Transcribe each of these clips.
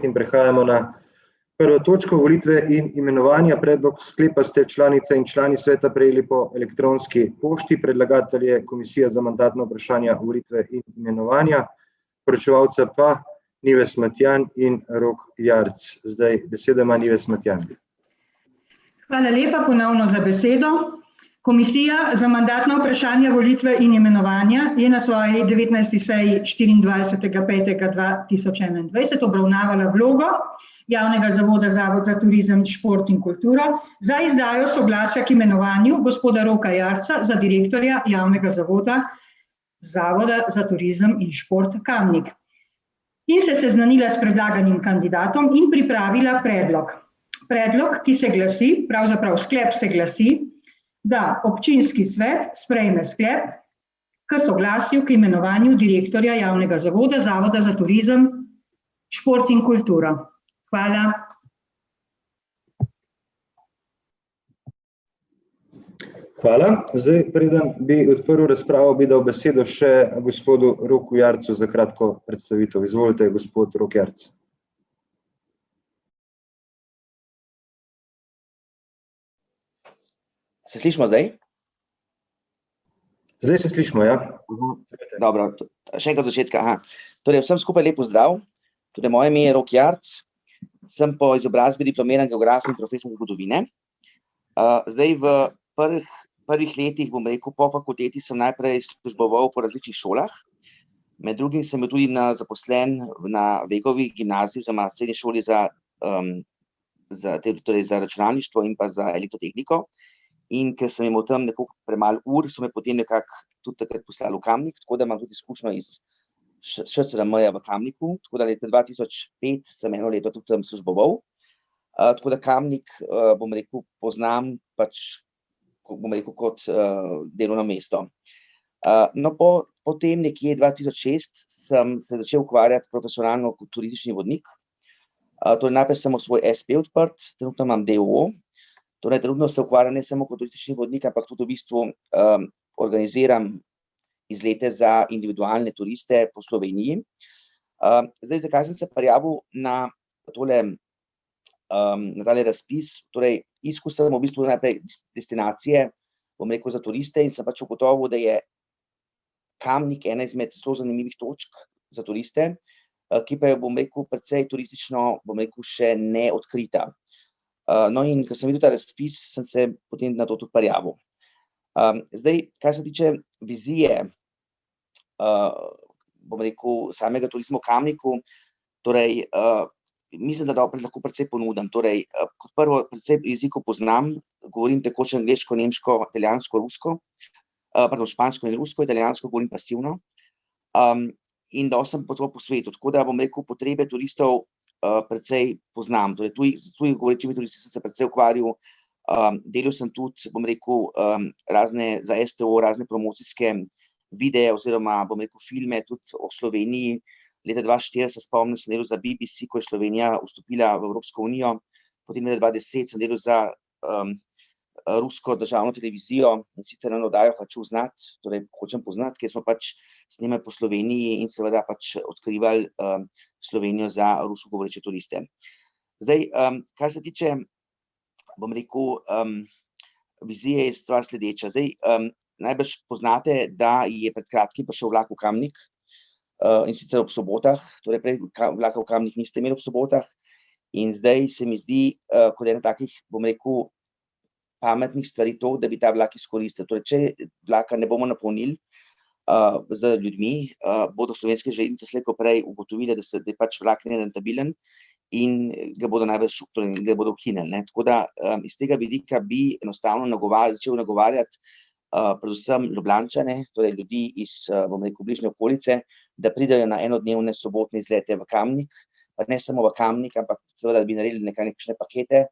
in prehajamo na prvo točko volitve in imenovanja. Predlog sklepa ste članice in člani sveta prejeli po elektronski pošti. Predlagatelj je Komisija za mandatna vprašanja, volitve in imenovanja, poročevalca pa Nives Matjan in Rok Jarc. Zdaj besedo ima Nives Matjan. Hvala lepa ponovno za besedo. Komisija za mandatna vprašanja, volitve in imenovanja je na svoji 19. seji 24. 5. 2021 obravnavala vlogo Javnega zavoda Zavod za turizem, šport in kulturo za izdajo soglasja k imenovanju gospoda Roka Jarca za direktorja Javnega zavoda Zavoda za turizem in šport Kamnik. In se seznanila s predlaganim kandidatom in pripravila predlog. Predlog, ki se glasi, pravzaprav sklep se glasi, da občinski svet sprejme sklep k soglasju k imenovanju direktorja Javnega zavoda Zavoda za turizem, šport in kulturo. Hvala. Hvala. Zdaj, preden bi odprl razpravo, bi dal besedo še gospodu Roku Jarcu za kratko predstavitev. Izvolite, gospod Rok Jarc. Se slišimo zdaj? Zdaj se slišimo, ja. Dobro, še enkrat od začetka. Torej, vsem skupaj lep pozdrav. Torej, moje ime je Rok Jarc, sem po izobrazbi diplomiran geograf in profesor zgodovine. Zdaj v prvih letih, bom rekel, po fakulteti sem najprej služboval po različnih šolah. Med drugim sem bil tudi zaposlen na Vegovi gimnaziji, oziroma srednji šoli za računalništvo in pa za elektrotehniko. In ker sem imel tam nekoliko premalo ur, so me potem nekako tudi takrat poslali v Kamnik, tako da imam tudi izkušnjo iz ŠCRM-ja v Kamniku, tako da leta 2005 sem eno leto tudi tam služboval. Tako da Kamnik, bom rekel, poznam pač, bom rekel, kot delovno mesto. No, potem nekje 2006 sem se začel ukvarjati profesionalno kot turistični vodnik. Torej najprej sem svoj SP odprt, trenutno imam DOO. Torej, trenutno se ukvarjam ne samo kot turistični vodnik, ampak tudi v bistvu organiziram izlete za individualne turiste po Sloveniji. Zdaj, zakaj sem se prijavil na tale razpis? Torej, iskal sem v bistvu najprej destinacije, bom rekel, za turiste in sem pač ugotovil, da je Kamnik ena izmed zelo zanimivih točk za turiste, ki pa je, bom rekel, precej turistično, bom rekel, še neodkrita. No, in ko sem videl ta razpis, sem se potem na to tudi prijavil. Zdaj, kar se tiče vizije, bom rekel, samega turizma v Kamniku, torej, mislim, da lahko precej ponudim. Torej, kot prvo, precej jezikov poznam, govorim tekoče angleško, nemško, italijansko, rusko, špansko in rusko, italijansko govorim pasivno. In da sem potoval po svetu, tako da, bom rekel, potrebe turistov precej poznam. Torej, tuji govorečimi turisti sem se precej ukvarjal, delal sem tudi, bom rekel, razne za STO, razne promocijske videe oziroma, bom rekel, filme tudi o Sloveniji. Leta 2004 se spomnim, sem delal za BBC, ko je Slovenija vstopila v Evropsko unijo. Potem leta 2010 sem delal za rusko državno televizijo in sicer na oddajo Hočem znati, torej Hočem poznati, kjer smo pač snemali po Sloveniji in seveda pač odkrivali Slovenijo za rusko govoreče turiste. Zdaj, kar se tiče, bom rekel, vizije, je stvar sledeča. Zdaj, najbrž poznate, da je pred kratkim prišel vlak v Kamnik in sicer ob sobotah, torej prej vlaka v Kamnik niste imeli ob sobotah in zdaj se mi zdi, kot ena takih, bom rekel, pametnih stvari to, da bi ta vlak izkoristil. Torej, če vlaka ne bomo napolnili z ljudmi, bodo Slovenske železnice slej ko prej ugotovile, da je pač vlak nerentabilen in ga bodo najbrž ukinili. Tako da iz tega vidika bi enostavno začel nagovarjati predvsem Ljubljančane, torej ljudi iz, bom rekel, bližnje okolice, da pridejo na enodnevne sobotne izlete v Kamnik, pa ne samo v Kamnik, ampak seveda bi naredili nekakšne pakete,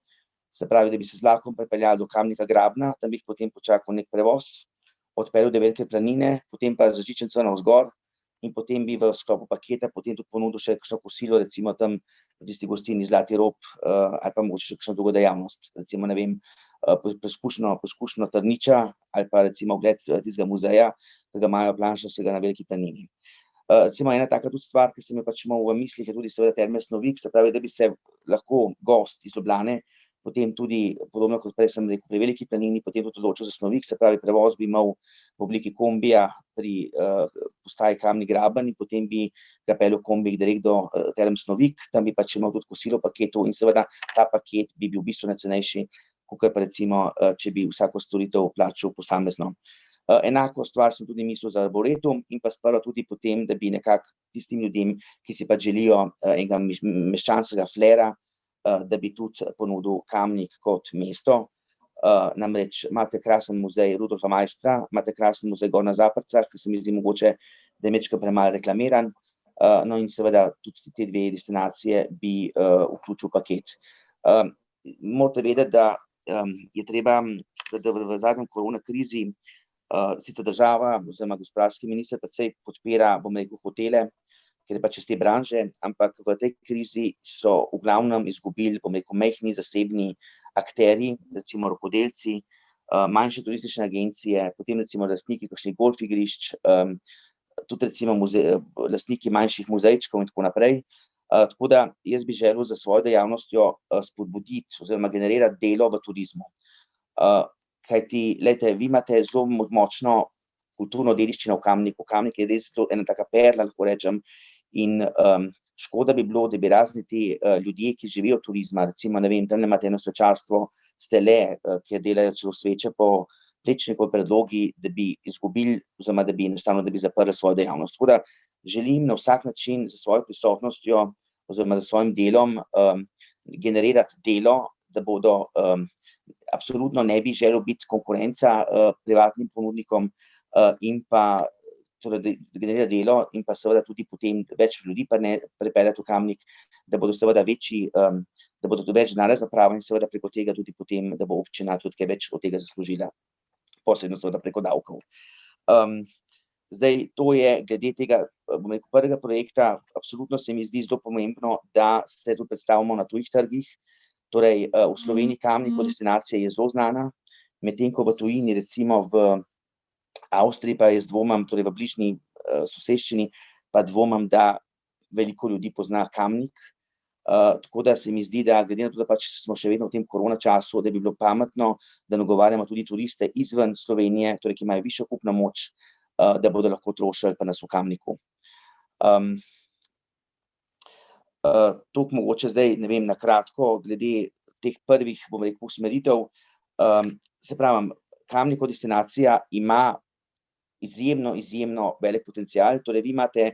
se pravi, da bi se z vlakom pripeljali do Kamnika Grabna, tam bi jih potem počakal nek prevoz, odpeljal do Velike planine, potem pa z žičnico navzgor in potem bi v sklopu paketa potem tudi ponudil še kakšno kosilo, recimo tam v tisti gostilni Zlati rob ali pa mogoče še kakšno drugo dejavnost, recimo, ne vem, poskušnjo Trniča ali pa recimo ogled tistega muzeja, ki ga imajo Planšarskega na Veliki planini. Recimo ena taka tudi stvar, ki sem jo pač imel v mislih, je tudi seveda Terme Snovik, se pravi, da bi se lahko gost iz Ljubljane potem tudi, podobno kot prej sem rekel, pri Veliki planini, potem tudi odločil za Snovik, se pravi, prevoz bi imel v obliki kombija pri postaji Kamnik Graben in potem bi ga peljal kombij direkt do Term Snovik, tam bi pač imel tudi kosilo v paketu in seveda ta paket bi bil bistveno cenejši, kot pa recimo, če bi vsako storitev plačal posamezno. Enako stvar sem tudi mislil za Arboretum in pa stvar tudi potem, da bi nekako tistim ljudem, ki si pač želijo enega meščanskega flera, da bi tudi ponudil Kamnik kot mesto. Namreč imate krasen muzej Rudolfa Maistra, imate krasen muzej Gor na Zaprcah, ki se mi zdi mogoče, da je majčkeno premalo reklamiran, no in seveda tudi te dve destinacije bi vključil paket. Morate vedeti, da je treba, da v zadnjem korona krizi sicer država oziroma gospodarski minister precej podpira, bom rekel, hotele, ker je pač iz te branže, ampak v tej krizi so v glavnem izgubili, bom rekel, majhni zasebni akterji, recimo rokodelci, manjše turistične agencije, potem recimo lastniki kakšnih golf igrišč, tudi recimo lastniki manjših muzejčkov in tako naprej. Tako da jaz bi želel za svojo dejavnostjo spodbuditi oziroma generirati delo v turizmu. Kajti, glejte, vi imate zelo močno kulturno dediščino v Kamniku. Kamnik je res ena taka perla, lahko rečem, in škoda bi bilo, da bi razni ti ljudje, ki živijo od turizma, recimo, ne vem, tam imate eno svečarstvo Stele, kjer delajo celo sveče po Plečniku predlogi, da bi izgubili, oziroma da bi enostavno, da bi zaprli svojo dejavnost. Tako da želim na vsak način za svojo prisotnostjo oziroma za svojim delom generirati delo, da bodo absolutno ne bi želel biti konkurenca privatnim ponudnikom in pa torej generira delo in pa seveda tudi potem več ljudi pa ne pripeljati v Kamnik, da bodo seveda večji, da bodo več denarja zapravili in seveda preko tega tudi potem, da bo občina tudi kaj več od tega zaslužila, posebno seveda preko davkov. Zdaj, to je glede tega, bom rekel, prvega projekta, absolutno se mi zdi zelo pomembno, da se tudi predstavimo na tujih trgih, torej v Sloveniji Kamnik kot destinacija je zelo znana, medtem ko v tujini, recimo v Avstriji pa jaz dvomim, torej v bližnji soseščini, pa dvomim, da veliko ljudi pozna Kamnik. Tako da se mi zdi, da glede na to, da pač smo še vedno v tem korona času, da bi bilo pametno, da nagovarjamo tudi turiste izven Slovenije, torej ki imajo višjo kupno moč, da bodo lahko trošili pa nas v Kamniku. Toliko mogoče zdaj, ne vem, na kratko, glede teh prvih, bom rekel, usmeritev. Se pravim, Kamnik kot destinacija ima izjemno velik potencial, torej vi imate,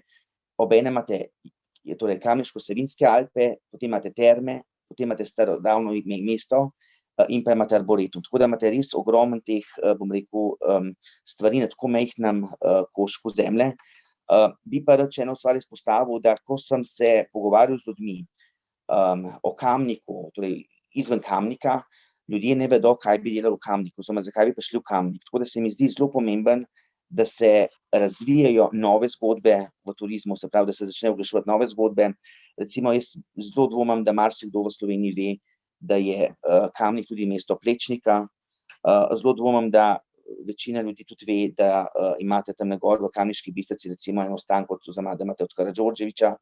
obenem imate torej Kamniško-Savinjske Alpe, potem imate terme, potem imate starodavno mesto in pa imate Arboretum. Tako da imate res ogromen teh, bom rekel, stvari na tako majhnem koščku zemlje. Bi pa rad še eno stvar izpostavil, da ko sem se pogovarjal z ljudmi o Kamniku, torej izven Kamnika, ljudje ne vedo, kaj bi delali v Kamniku, oziroma zakaj bi prišli v Kamnik. Tako da se mi zdi zelo pomemben, da se razvijajo nove zgodbe v turizmu, se pravi, da se začnejo oglaševati nove zgodbe. Recimo, jaz zelo dvomim, da marsikdo v Sloveniji ve, da je Kamnik tudi mesto Plečnika. Zelo dvomim, da večina ljudi tudi ve, da imate tam na gor v Kamniški Bistrici recimo eno stanko, oziroma da imate od Karadžordževića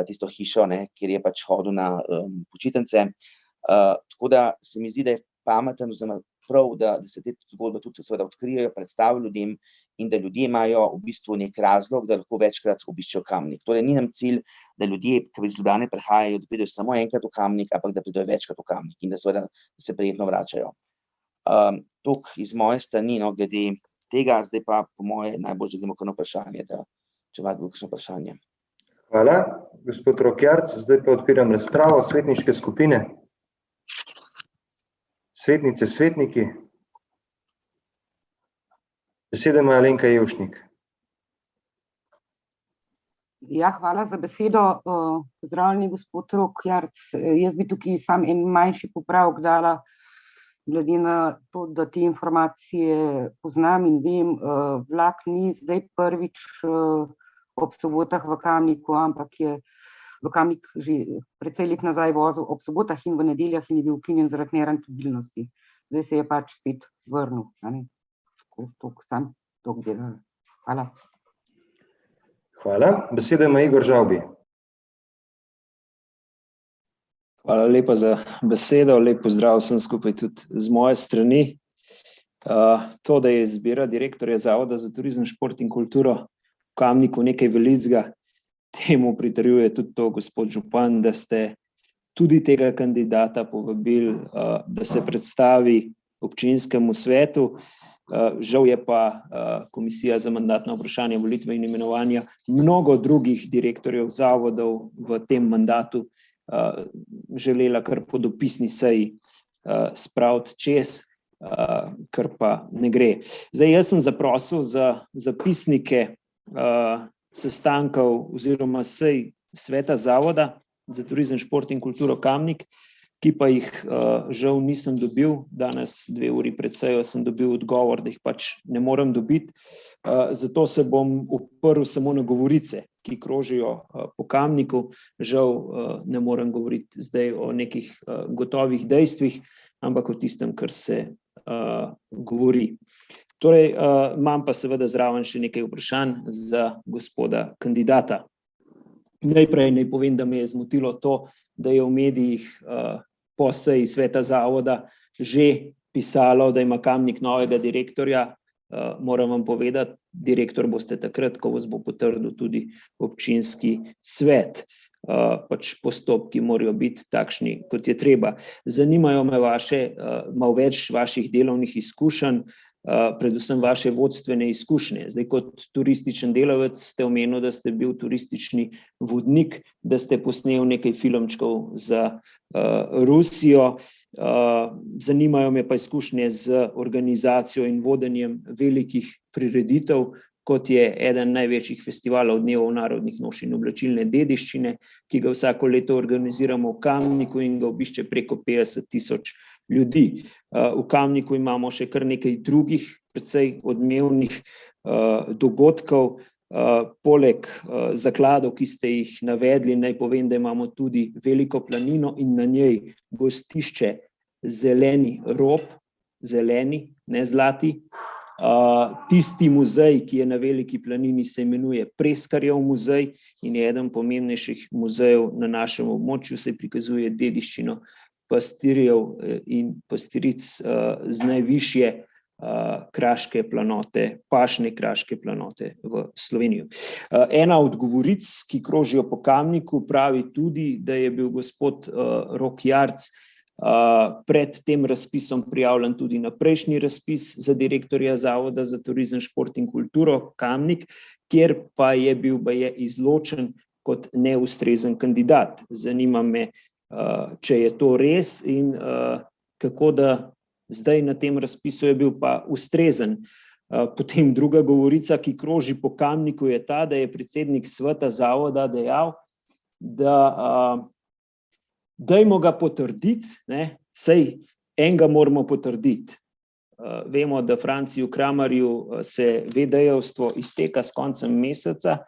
tisto hišo, kjer je pač hodil na počitnice. Tako da se mi zdi, da je pameten, oziroma prav, da se te zgodbe tudi seveda odkrijejo, predstavijo ljudem in da ljudje imajo v bistvu nek razlog, da lahko večkrat obiščejo Kamnik. Torej, ni nam cilj, da ljudje, ki iz Ljubljane prihajajo, da pridejo samo enkrat v Kamnik, ampak da pridejo večkrat v Kamnik in da seveda se prijetno vračajo. Toliko iz moje strani, glede tega, zdaj pa po moje najbolj želimo kar vprašanje, da če imate kakšno vprašanje. Hvala, gospod Rokjarc. Zdaj pa odpiram razpravo, svetniške skupine. Svetnice, svetniki. Besedo ima Alenka Jevšnik. Ja, hvala za besedo. Pozdravljeni, gospod Rokjarc. Jaz bi tukaj sam en manjši popravek dala, glede na to, da te informacije poznam in vem. Vlak ni zdaj prvič ob sobotah v Kamniku, ampak je v Kamnik že precej let nazaj vozil ob sobotah in v nedeljah in je bil ukinjen zaradi nerentabilnosti. Zdaj se je pač spet vrnil. Hvala. Hvala. Besedo ima Igor Žavbi. Hvala lepa za besedo, lep pozdrav vsem skupaj tudi z moje strani. To, da je izbira direktorja Zavoda za turizem, šport in kulturo v Kamniku nekaj velikega, temu pritrjuje tudi to, gospod župan, da ste tudi tega kandidata povabili, da se predstavi občinskemu svetu. Žal je pa Komisija za mandatna vprašanja, volitve in imenovanja mnogo drugih direktorjev zavodov v tem mandatu želela kar po dopisni seji spraviti čez, kar pa ne gre. Zdaj, jaz sem zaprosil za zapisnike sestankov oziroma sej sveta Zavoda za turizem, šport in kulturo Kamnik, ki pa jih žal nisem dobil. Danes 2 uri pred sejo sem dobil odgovor, da jih pač ne morem dobiti. Zato se bom uprl samo na govorice, ki krožijo po Kamniku. Žal ne morem govoriti zdaj o nekih gotovih dejstvih, ampak o tistem, kar se govori. Torej, imam pa seveda zraven še nekaj vprašanj za gospoda kandidata. Najprej naj povem, da me je zmotilo to, da je v medijih po seji sveta Zavoda že pisalo, da ima Kamnik novega direktorja. Moram vam povedati, direktor boste takrat, ko vas bo potrdil tudi občinski svet. Pač postopki morajo biti takšni, kot je treba. Zanimajo me malo več vaših delovnih izkušenj, predvsem vaše vodstvene izkušnje. Zdaj, kot turističen delavec ste omenili, da ste bil turistični vodnik, da ste posnel nekaj filmčkov za Rusijo. Zanimajo me pa izkušnje z organizacijo in vodenjem velikih prireditev, kot je eden največjih festivalov Dnevov narodnih noš in oblačilne dediščine, ki ga vsako leto organiziramo v Kamniku in ga obišče preko 50.000 ljudi. V Kamniku imamo še kar nekaj drugih, precej odmevnih dogodkov. Poleg zakladov, ki ste jih navedli, naj povem, da imamo tudi veliko planino in na njej gostišče Zeleni rob, zeleni, ne zlati. Tisti muzej, ki je na Veliki planini, se imenuje Preskarjev muzej in je eden pomembnejših muzejev na našem območju, se prikazuje dediščino pastirjev in pastiric z najvišje kraške planote, pašne kraške planote v Sloveniji. Ena od govoric, ki krožijo po Kamniku, pravi tudi, da je bil gospod Rok Jarc pred tem razpisom prijavljen tudi na prejšnji razpis za direktorja Zavoda za turizem, šport in kulturo Kamnik, kjer pa je bil izločen kot neustrezen kandidat. Zanima me, če je to res in kako da zdaj na tem razpisu je bil pa ustrezen. Potem druga govorica, ki kroži po Kamniku, je ta, da je predsednik sveta Zavoda dejal, da dajmo ga potrditi, saj enega moramo potrditi. Vemo, da Franciju Kramarju se vedejevstvo izteka s koncem meseca,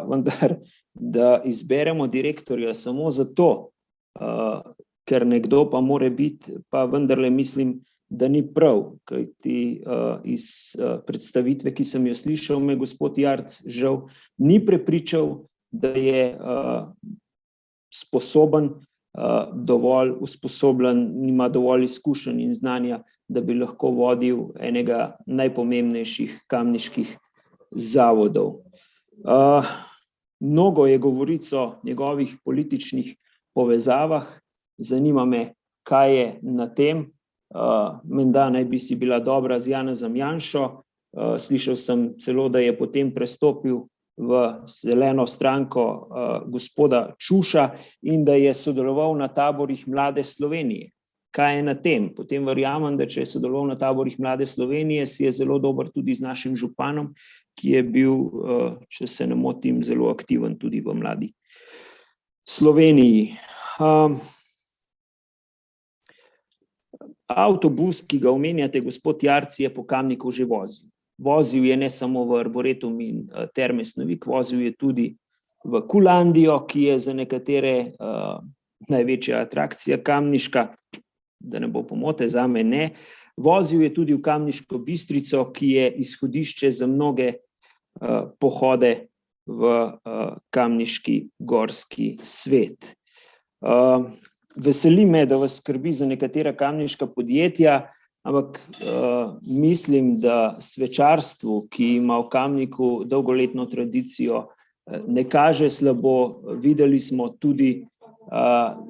vendar da izberemo direktorja samo zato, ker nekdo pa more biti, pa vendarle mislim, da ni prav, kajti iz predstavitve, ki sem jo slišal, me gospod Jarc žal ni prepričal, da je sposoben, dovolj usposobljen, ima dovolj izkušenj in znanja, da bi lahko vodil enega najpomembnejših kamniških zavodov. Mnogo je govoric o njegovih političnih povezavah. Zanima me, kaj je na tem. Menda naj bi si bila dobra z Janezom Janšo. Slišal sem celo, da je potem prestopil v zeleno stranko gospoda Čuša in da je sodeloval na taborih Mlade Slovenije. Kaj je na tem? Potem verjamem, da če je sodeloval na taborih Mlade Slovenije, si je zelo dober tudi z našim županom, ki je bil, če se ne motim, zelo aktiven tudi v Mladi Sloveniji. Avtobus, ki ga omenjate, gospod Jarc, je po Kamniku že vozil. Vozil je ne samo v Arboretum in Terme Snovik, vozil je tudi v Kulandijo, ki je za nekatere največja atrakcija kamniška, da ne bo pomote, zame ne. Vozil je tudi v Kamniško Bistrico, ki je izhodišče za mnoge pohode v kamniški gorski svet. Veseli me, da vas skrbi za nekatera kamniška podjetja, ampak mislim, da svečarstvu, ki ima v Kamniku dolgoletno tradicijo, ne kaže slabo. Videli smo tudi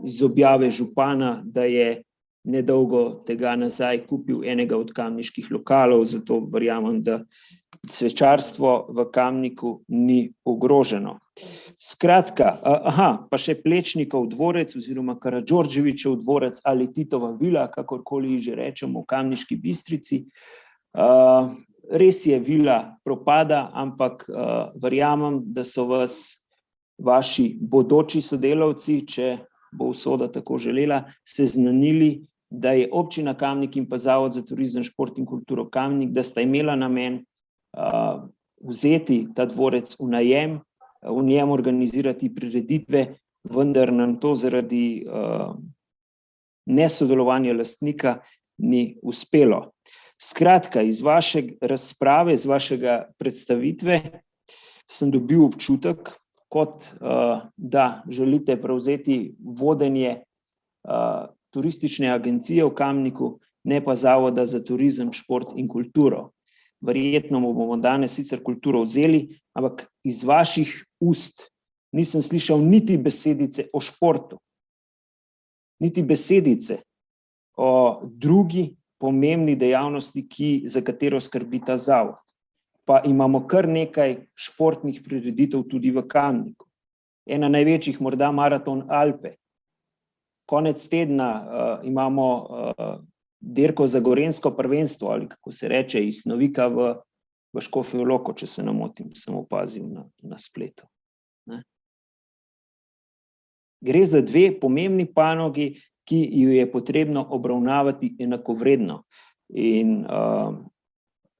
iz objave župana, da je nedolgo tega nazaj kupil enega od kamniških lokalov, zato verjamem, da svečarstvo v Kamniku ni ogroženo. Skratka, pa še Plečnikov dvorec oziroma Karadžordževićev dvorec ali Titova vila, kakorkoli že rečemo v Kamniški Bistrici. Res je, vila propada, ampak verjamem, da so vas vaši bodoči sodelavci, če bo usoda tako želela, seznanili, da je Občina Kamnik in pa Zavod za turizem, šport in kulturo Kamnik, da sta imela namen vzeti ta dvorec v najem, v njem organizirati prireditve, vendar nam to zaradi nesodelovanja lastnika ni uspelo. Skratka, iz vaše razprave, iz vašega predstavitve sem dobil občutek, kot da želite prevzeti vodenje turistične agencije v Kamniku, ne pa Zavoda za turizem, šport in kulturo. Verjetno bomo danes sicer kulturo vzeli, ampak iz vaših ust nisem slišal niti besedice o športu, niti besedice o drugi pomembni dejavnosti, za katero skrbi ta zavod. Pa imamo kar nekaj športnih prireditev tudi v Kamniku. Ena največjih, morda Maraton Alpe. Konec tedna imamo dirko za gorenjsko prvenstvo, ali kako se reče, iz Novika v Škofjo Loko, če se ne motim, sem opazil na spletu. Gre za dve pomembni panogi, ki jo je potrebno obravnavati enakovredno. In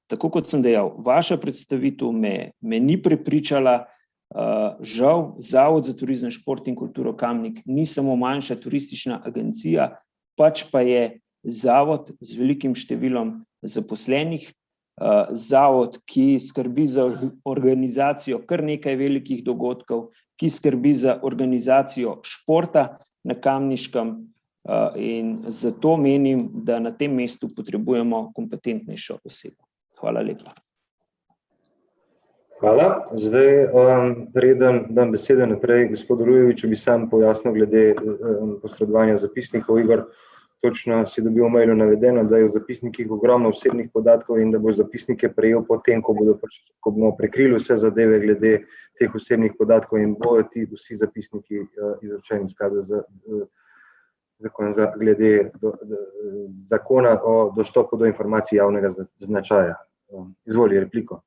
tako kot sem dejal, vaša predstavitev me ni prepričala. Žal, Zavod za turizem, šport in kulturo Kamnik ni samo manjša turistična agencija, pač pa je zavod z velikim številom zaposlenih, zavod, ki skrbi za organizacijo kar nekaj velikih dogodkov, ki skrbi za organizacijo športa na Kamniškem, in zato menim, da na tem mestu potrebujemo kompetentnejšo osebo. Hvala lepa. Hvala. Zdaj, preden dam besedo naprej gospodu Rujeviću, bi sam pojasnil glede posredovanja zapisnikov. Igor, točno si dobil v mailu navedeno, da je v zapisnikih ogromno osebnih podatkov in da boš zapisnike prejel potem, ko bomo prekrili vse zadeve glede teh osebnih podatkov in bojo ti vsi zapisniki izročeni v skladu glede zakona o dostopu do informacij javnega značaja. Izvoli, repliko.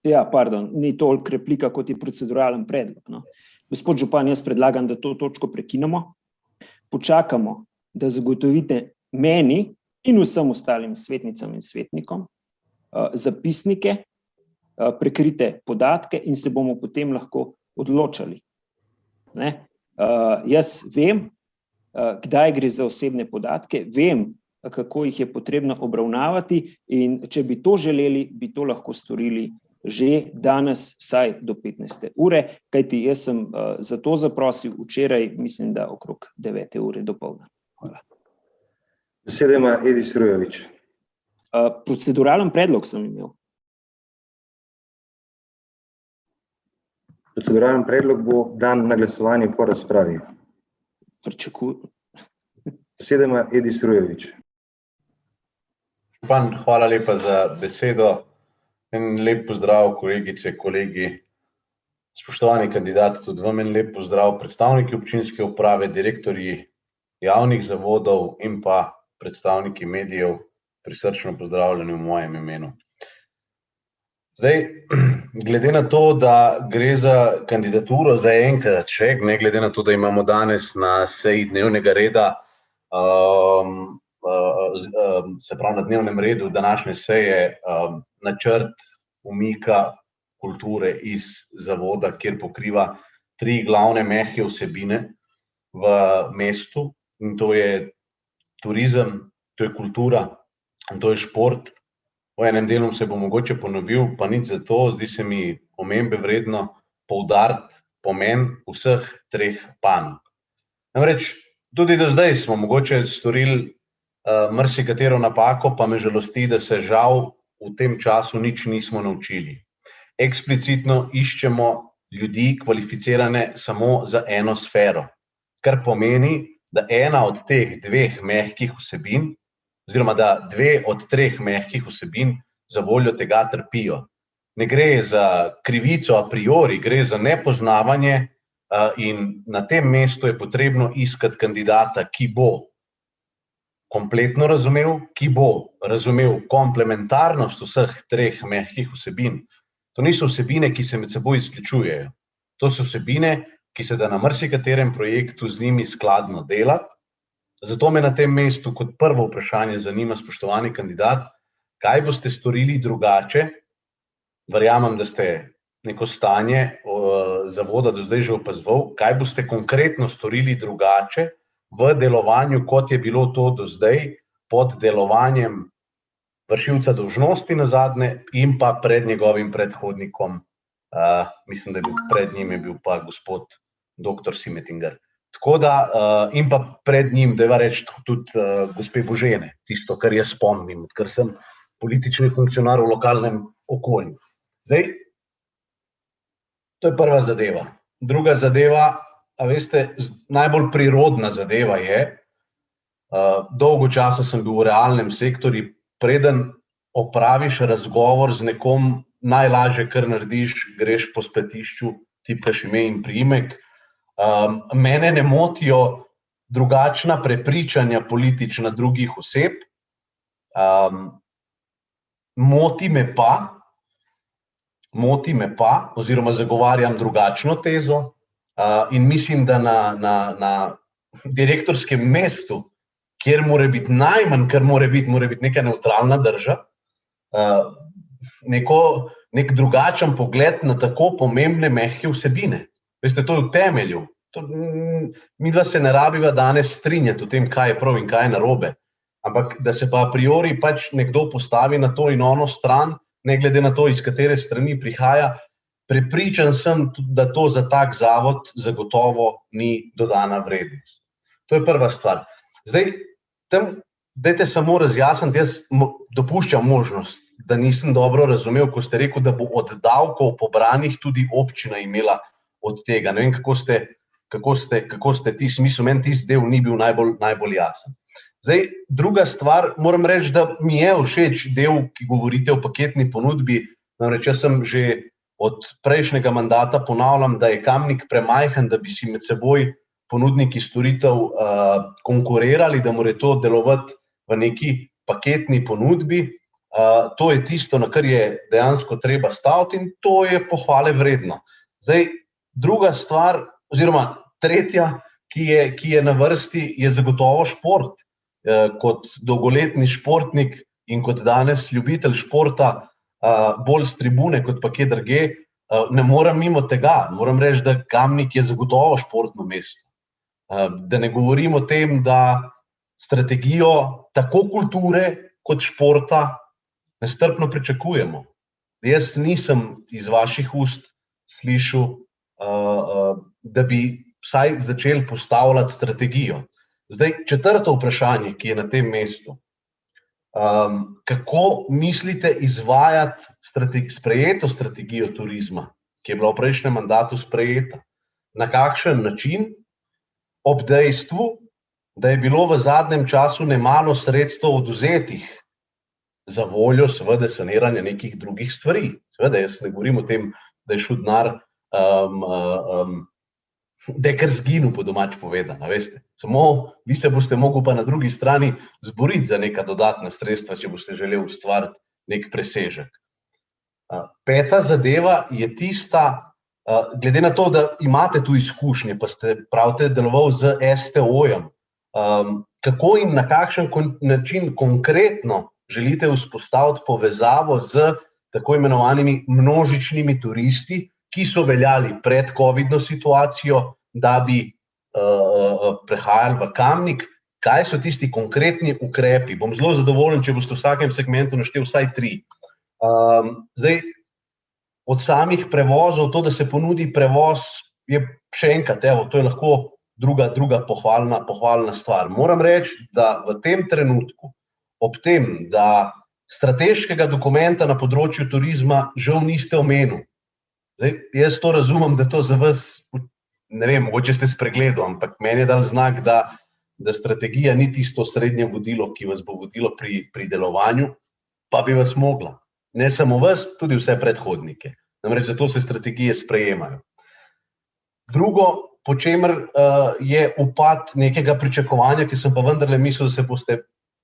Ja, pardon, ni toliko replika, kot je proceduralen predlog. Gospod župan, jaz predlagam, da to točko prekinemo, počakamo, da zagotovite meni in vsem ostalim svetnicam in svetnikom zapisnike, prekrite podatke in se bomo potem lahko odločali. Jaz vem, kdaj gre za osebne podatke, vem, kako jih je potrebno obravnavati, in če bi to želeli, bi to lahko storili že danes vsaj do 15. ure, kajti jaz sem za to zaprosil včeraj, mislim, da okrog 9. ure dopoldne. Hvala. Besedo ima Edis Rujević. Proceduralen predlog sem imel. Proceduralen predlog bo dan na glasovanje po razpravi. Pričakujem. Besedo ima Edis Rujević. Župan, hvala lepa za besedo. En lep pozdrav, kolegice, kolegi, spoštovani kandidati, tudi vam en lep pozdrav, predstavniki občinske uprave, direktorji javnih zavodov in pa predstavniki medijev, prisrčno pozdravljeni v mojem imenu. Zdaj, glede na to, da gre za kandidaturo za enkrat še, ne glede na to, da imamo danes na seji dnevnega reda, se pravi na dnevnem redu današnje seje, načrt umika kulture iz zavoda, kjer pokriva 3 glavne mehke vsebine v mestu, in to je turizem, to je kultura in to je šport. v enem delu se bo mogoče ponovil, pa nič za to, zdi se mi omembe vredno poudariti pomen vseh treh panog. Namreč, tudi do zdaj smo mogoče storili marsikatero napako, pa me žalosti, da se žal v tem času nič nismo naučili. Eksplicitno iščemo ljudi kvalificirane samo za eno sfero, kar pomeni, da ena od teh dveh mehkih vsebin, oziroma da dve od treh mehkih vsebin za voljo tega trpijo. Ne gre za krivico a priori, gre za nepoznavanje in na tem mestu je potrebno iskati kandidata, ki bo kompletno razumel, ki bo razumel komplementarnost vseh treh mehkih vsebin. To niso vsebine, ki se med seboj izključujejo. To so vsebine, ki se da na marsikaterem projektu z njimi skladno delati. Zato me na tem mestu kot prvo vprašanje zanima, spoštovani kandidat, kaj boste storili drugače? Verjamem, da ste neko stanje zavoda do zdaj že opazoval. Kaj boste konkretno storili drugače v delovanju, kot je bilo to do zdaj, pod delovanjem vršilca dolžnosti nazadnje in pa pred njegovim predhodnikom, mislim, da je bil pred njim je bil pa gospod dr. Simetinger. Tako da, in pa pred njim, dajva reči tudi gospe Božene, tisto, kar jaz spomnim, ker sem politični funkcionar v lokalnem okolju. Zdaj, to je prva zadeva. Druga zadeva, a veste, najbolj prirodna zadeva je, dolgo časa sem bil v realnem sektorju, preden opraviš razgovor z nekom, najlažje, kar narediš, greš po spletišču, tipkaš ime in priimek. Mene ne motijo drugačna prepričanja politična drugih oseb, moti me pa, oziroma zagovarjam drugačno tezo in mislim, da na direktorskem mestu, kjer mora biti najmanj, kar mora biti neka nevtralna drža, nek drugačen pogled na tako pomembne mehke vsebine. Veste, to je v temelju. Midva se ne rabiva danes strinjati o tem, kaj je prav in kaj je narobe, ampak da se pa a priori pač nekdo postavi na to in ono stran, ne glede na to, iz katere strani prihaja, prepričan sem, da to za tak zavod zagotovo ni dodana vrednost. To je prva stvar. Zdaj, dajte samo razjasniti, jaz dopuščam možnost, da nisem dobro razumel, ko ste rekel, da bo od davkov pobranih tudi občina imela od tega. Ne vem, kako ste ti smisel, meni tisti del ni bil najbolj jasen. Zdaj, druga stvar, moram reči, da mi je všeč del, ki govorite o paketni ponudbi, namreč jaz sem že od prejšnjega mandata ponavljam, da je Kamnik premajhen, da bi si med seboj ponudniki storitev konkurirali, da mora to delovati v neki paketni ponudbi. To je tisto, na kar je dejansko treba staviti in to je pohvale vredno. Zdaj, druga stvar, oziroma tretja, ki je na vrsti, je zagotovo šport. Kot dolgoletni športnik in kot danes ljubitelj športa, bolj s tribune kot pa kje drugje, ne morem mimo tega. Moram reči, da Kamnik je zagotovo športno mesto. Da ne govorim o tem, da strategijo tako kulture kot športa nestrpno pričakujemo. Jaz nisem iz vaših ust slišal, da bi vsaj začeli postavljati strategijo. Zdaj, četrto vprašanje, ki je na tem mestu. Kako mislite izvajati sprejeto strategijo turizma, ki je bila v prejšnjem mandatu sprejeta? Na kakšen način? Ob dejstvu, da je bilo v zadnjem času nemalo sredstev odvzetih za voljo, seveda, saniranja nekih drugih stvari. Seveda, jaz ne govorim o tem, da je šel denar, da je kar zginil, po domač povedano, veste. Samo vi se boste mogli pa na drugi strani zboriti za neka dodatna sredstva, če boste želeli ustvariti nek presežek. Peta zadeva je tista, glede na to, da imate tu izkušnje, pa ste pravite deloval z STO-jem, kako in na kakšen način konkretno želite vzpostaviti povezavo z tako imenovanimi množičnimi turisti, ki so veljali pred covidno situacijo, da bi prehajali v Kamnik, kaj so tisti konkretni ukrepi. Bom zelo zadovoljen, če boste v vsakem segmentu naštel vsaj 3. Zdaj, od samih prevozov, to, da se ponudi prevoz, je še enkrat, to je lahko druga pohvalna stvar. Moram reči, da v tem trenutku, ob tem, da strateškega dokumenta na področju turizma žal niste omenili. Zdaj, jaz to razumem, da to za vas, ne vem, mogoče ste spregledali, ampak meni je dal znak, da strategija ni tisto srednje vodilo, ki vas bo vodilo pri delovanju, pa bi vas mogla. Ne samo vas, tudi vse predhodnike. Namreč zato se strategije sprejemajo. Drugo, po čemer je upad nekega pričakovanja, ki sem pa vendarle mislil, da se boste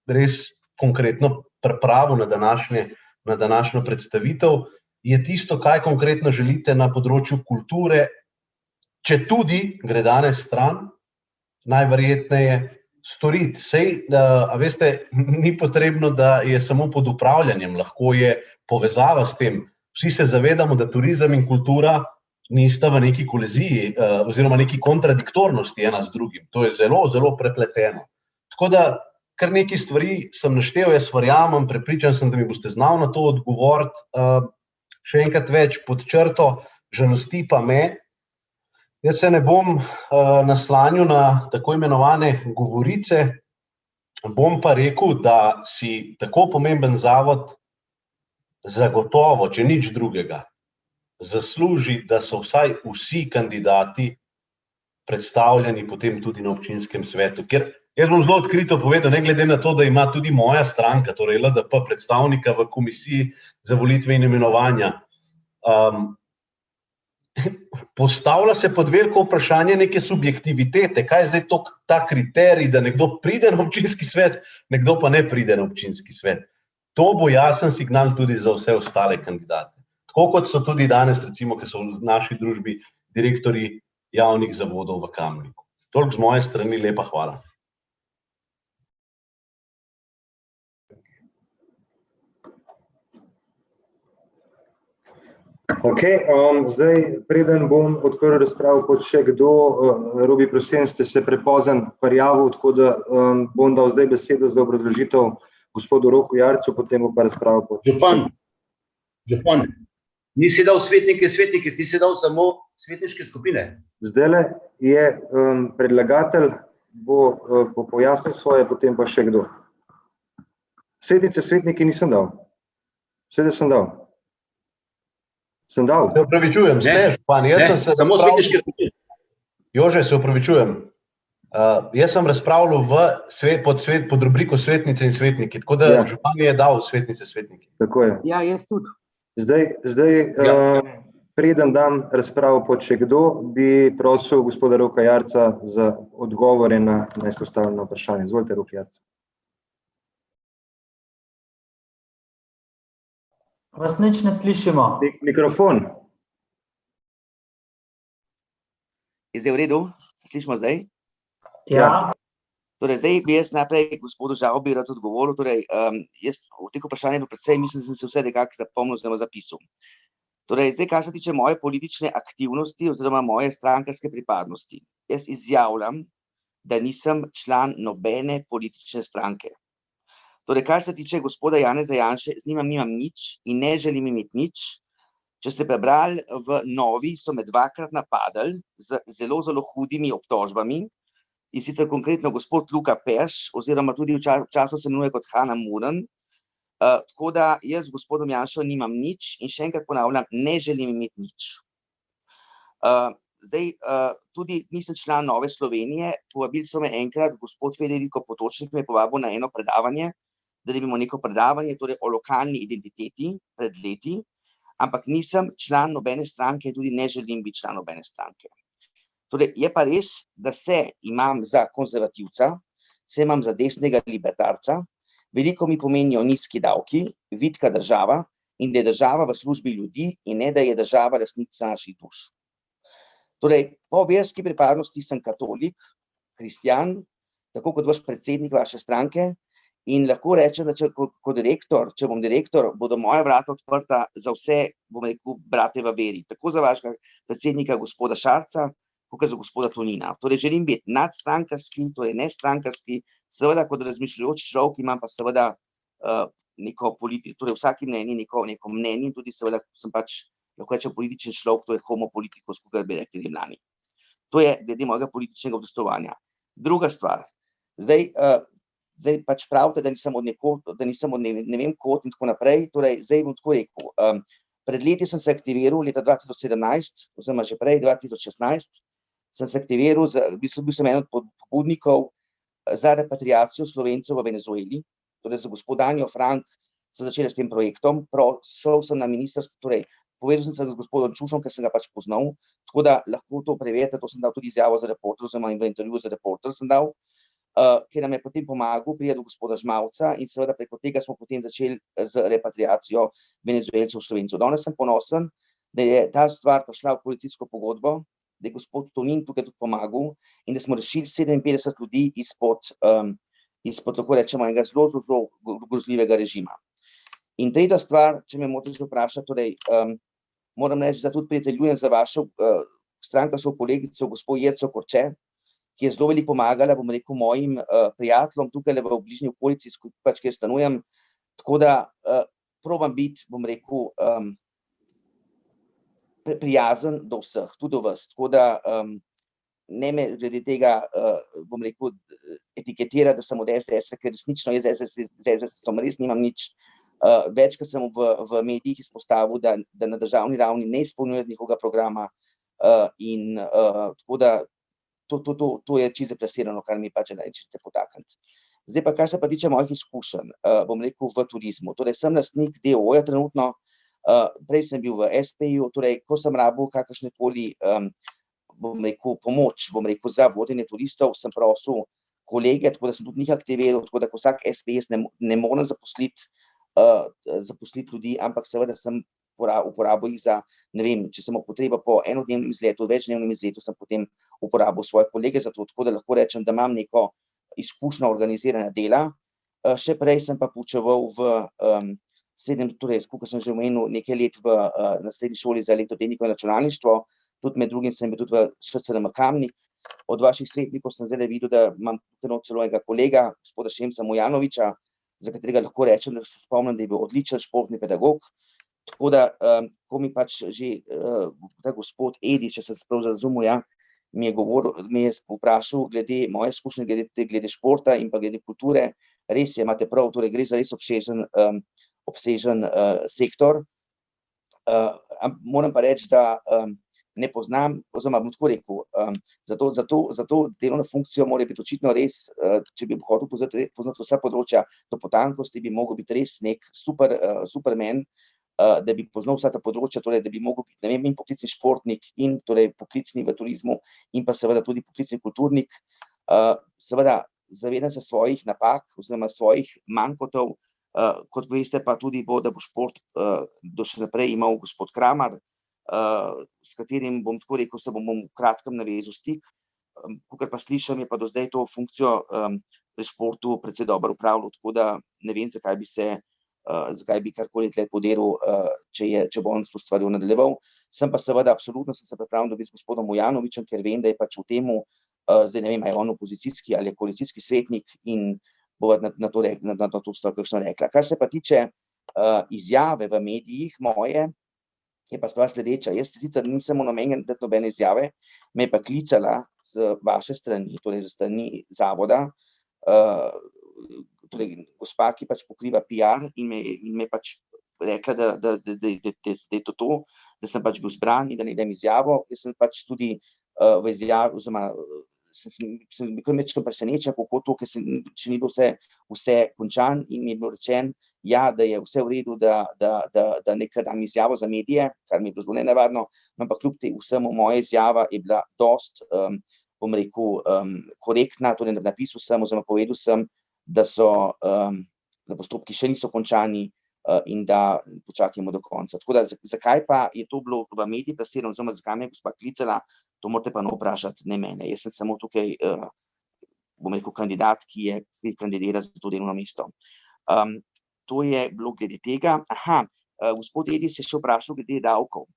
res konkretno pripravili na današnjo predstavitev, je tisto, kaj konkretno želite na področju kulture, če tudi gre danes stran, najverjetneje storiti. Sej, a veste, ni potrebno, da je samo pod upravljanjem, lahko je povezava s tem. Vsi se zavedamo, da turizem in kultura nista v neki koliziji oziroma neki kontradiktornosti ena z drugim. To je zelo, zelo prepleteno. Tako da, kar nekaj stvari sem naštel, jaz verjamem, prepričan sem, da mi boste znali na to odgovoriti. Še enkrat več pod črto, žalosti pa me. Jaz se ne bom naslanjal na tako imenovane govorice, bom pa rekel, da si tako pomemben zavod zagotovo, če nič drugega, zasluži, da so vsaj vsi kandidati predstavljeni potem tudi na občinskem svetu. Ker jaz bom zelo odkrito povedal, ne glede na to, da ima tudi moja stranka, torej LDP, predstavnika v komisiji za volitve in imenovanja, postavlja se pod veliko vprašanje neke subjektivitete, kaj je zdaj ta kriterij, da nekdo pride na občinski svet, nekdo pa ne pride na občinski svet. To bo jasen signal tudi za vse ostale kandidate. Tako kot so tudi danes, recimo, ki so v naši družbi direktorji javnih zavodov v Kamniku. Toliko z moje strani, lepa hvala. Zdaj, preden bom odprl razpravo, kot še kdo, Robi, prosim, ste se prepozen prijavil, tako da bom dal zdaj besedo za obrazložitev gospodu Roku Jarcu, potem bo pa razpravo počel. Župan, nisi dal svetnike, ti si dal samo svetniške skupine. Zdajle je predlagatelj, bo pojasnil svoje, potem pa še kdo. Svetnice, svetniki nisem dal. Vse sem dal. Sem dal. Se opravičujem, župan, jaz sem se samo svetniške skupine. Jože, se opravičujem. Jaz sem razpravljal pod rubriko svetnice in svetniki, tako da župan je dal svetnice, svetniki. Tako je. Ja, jaz tudi. Zdaj, preden dam razpravo pod še kdo, bi prosil gospoda Roka Jarca za odgovore na izpostavljeno vprašanje. Izvolite, Rok Jarc. Vas nič ne slišimo. Mikrofon. Je zdaj v redu? Se slišimo zdaj? Ja. Torej, zdaj bi jaz najprej gospodu Žavbi rad odgovoril. Torej, jaz v teh vprašanjih predvsej mislim, da sem se vse nekako zapomnil oziroma zapisal. Torej, zdaj, kar se tiče moje politične aktivnosti oziroma moje strankarske pripadnosti, jaz izjavljam, da nisem član nobene politične stranke. Torej, kar se tiče gospoda Janeza Janše, z njim nimam nič in ne želim imeti nič. Če ste prebrali, v Novi so me dvakrat napadali z zelo, zelo hudimi obtožbami, in sicer konkretno gospod Luka Perš, oziroma tudi v času se imenuje kot Hanna Muren. Tako da jaz z gospodom Janšo nimam nič in še enkrat ponavljam, ne želim imeti nič. Zdaj, tudi nisem član Nove Slovenije, povabili so me enkrat, gospod Federico Potočnik me je povabil na eno predavanje, da dobimo neko predavanje, torej o lokalni identiteti pred leti, ampak nisem član nobene stranke, tudi ne želim biti član nobene stranke. Torej, je pa res, da se imam za konzervativca, se imam za desnega libertarca, veliko mi pomenijo nizki davki, vitka država in da je država v službi ljudi in ne da je država lastnica naših duš. Torej, po verski pripadnosti sem katolik, kristjan, tako kot vaš predsednik vaše stranke, in lahko rečem, da če bom direktor, bodo moja vrata odprta za vse, bom rekel, brate v veri, tako za vašega predsednika gospoda Šarca, kot za gospoda Tonina. Torej, želim biti nadstrankarski, torej nestrankarski, seveda kot razmišljajoč človek imam pa seveda neko politiko, torej vsaki mnenji neko mnenje, tudi seveda sem pač, lahko rečem, političen človek, to je homo politikus, kot bi rekli Rimljani. To je glede mojega političnega udejstvovanja. Druga stvar, zdaj pač pravite, da nisem od ne vem kod in tako naprej, torej zdaj bom tako rekel, pred leti sem se aktiviral, leta 2017, oziroma že prej, 2016, sem se aktiviral, bil sem eden od pobudnikov za repatriacijo Slovencev v Venezueli, torej za gospod Anjo Frank sem začel s tem projektom, šel sem na ministrstvo, torej povedal sem se z gospodom Čušom, ker sem ga pač poznal, tako da lahko to preverite, to sem dal tudi izjavo za Reporter, oziroma v intervjuju za Reporter sem dal, ki nam je potem pomagal priti do gospoda Žmavca in seveda preko tega smo potem začeli z repatriacijo Venezuelcev Slovencev. Danes sem ponosen, da je ta stvar prišla v koalicijsko pogodbo, da je gospod Tonin tukaj tudi pomagal in da smo rešili 57 ljudi izpod, lahko rečemo, enega zelo grozljivega režima. In tretja stvar, če me motiš vprašati, torej, moram reči, da tudi prijateljujem za vašo strankarsko kolegico, gospod Jerco Korče, ki je zelo veliko pomagala, bom rekel, mojim prijateljem tukaj v bližnji okolici, pač kjer stanujem, tako da probam biti, bom rekel, prijazen do vseh, tudi do vas, tako da ne me glede tega, bom rekel, etiketira, da sem od SDS, ker resnično jaz SDS res nimam nič. Večkrat sem v medijih izpostavil, da na državni ravni ne izpolnjuje njihovega programa in tako da to je čisto zaplasirano, kar mi pač rečete potakniti. Zdaj pa, kar se pa tiče mojih izkušenj, bom rekel, v turizmu. Torej, sem lastnik DOO-ja trenutno, prej sem bil v SP-ju, torej, ko sem rabil kakršnekoli, bom rekel, pomoč, bom rekel, za vodenje turistov, sem prosil kolege, tako da sem tudi njih aktiviral, tako da ko vsak SPS ne morem zaposliti ljudi, ampak seveda sem uporabil jih za, ne vem, če sem imel potrebo po enodnevnem izletu, večdnevnem izletu, sem potem uporabil svoje kolege za to, tako da lahko rečem, da imam neko izkušnjo organiziranja dela. Še prej sem pa poučeval torej, kot sem že omenil, nekaj let na srednji šoli za elektrotehniko in računalništvo, tudi med drugim sem bil tudi v ŠCRM Kamnik. Od vaših svetnikov sem zdaj videl, da imam celo enega kolega, gospoda Šemca Mujanoviča, za katerega lahko rečem, da se spomnim, da je bil odličen športni pedagog. Tako da, ko mi pač že ta gospod Edi, če sem se prav razumel, ja, mi je vprašal glede moje izkušnje, glede športa in pa glede kulture, res je, imate prav, torej gre za res obsežen sektor. Moram pa reči, da ne poznam, oziroma bom tako rekel, za to delovno funkcijo mora biti očitno res, če bi hotel poznati vsa področja do potankosti, bi mogel biti res nek superman, da bi poznal vsa ta področja, torej da bi mogel biti, ne vem, in poklicni športnik in torej poklicni v turizmu in pa seveda tudi poklicni kulturnik. Seveda zavedam se svojih napak oziroma svojih manjkotov, kot veste pa tudi da bo šport do še naprej imel gospod Kramar, s katerim bom tako rekel, se bom v kratkem navezal stik, kakor pa slišim, je pa do zdaj to funkcijo pri športu precej dobro upravljal, tako da ne vem, zakaj bi karkoli tle podiral, če bo on s to stvarjo nadaljeval. Sem pa seveda absolutno se pripravljen dobiti z gospodom Mujanovičem, ker vem, da je pač v temu, zdaj ne vem, ali je on opozicijski ali je koalicijski svetnik in bo na to stvar kakšno rekla. Kar se pa tiče izjave v medijih moje, je pa stvar sledeča. Jaz sicer nisem namenjen dati nobene izjave, me je pa klicala z vaše strani, torej z strani zavoda, torej gospa, ki pač pokriva PR in me je pač rekla, da je to, da sem pač bil zbran in da ne dam izjavo. Jaz sem pač tudi v izjavi, oziroma sem bil nekaj presenečen, kako to, ker še ni bilo vse končan in mi je bilo rečen, ja, da je vse v redu, da nekaj dam izjavo za medije, kar mi je bilo zelo nenavadno, ampak kljub vsemu moja izjava je bila dost, bom rekel, korektna, torej napisal sem oziroma povedal sem, da postopki še niso končani in da počakajmo do konca. Tako da, zakaj pa je to bilo v mediji plasirano, oziroma zakaj me je gospa klicala, to morate pa vprašati, ne mene. Jaz sem samo tukaj, bom rekel, kandidat, ki kandidira za to delovno mesto. To je bilo glede tega. Aha, gospod Edi se še vprašal glede davkov.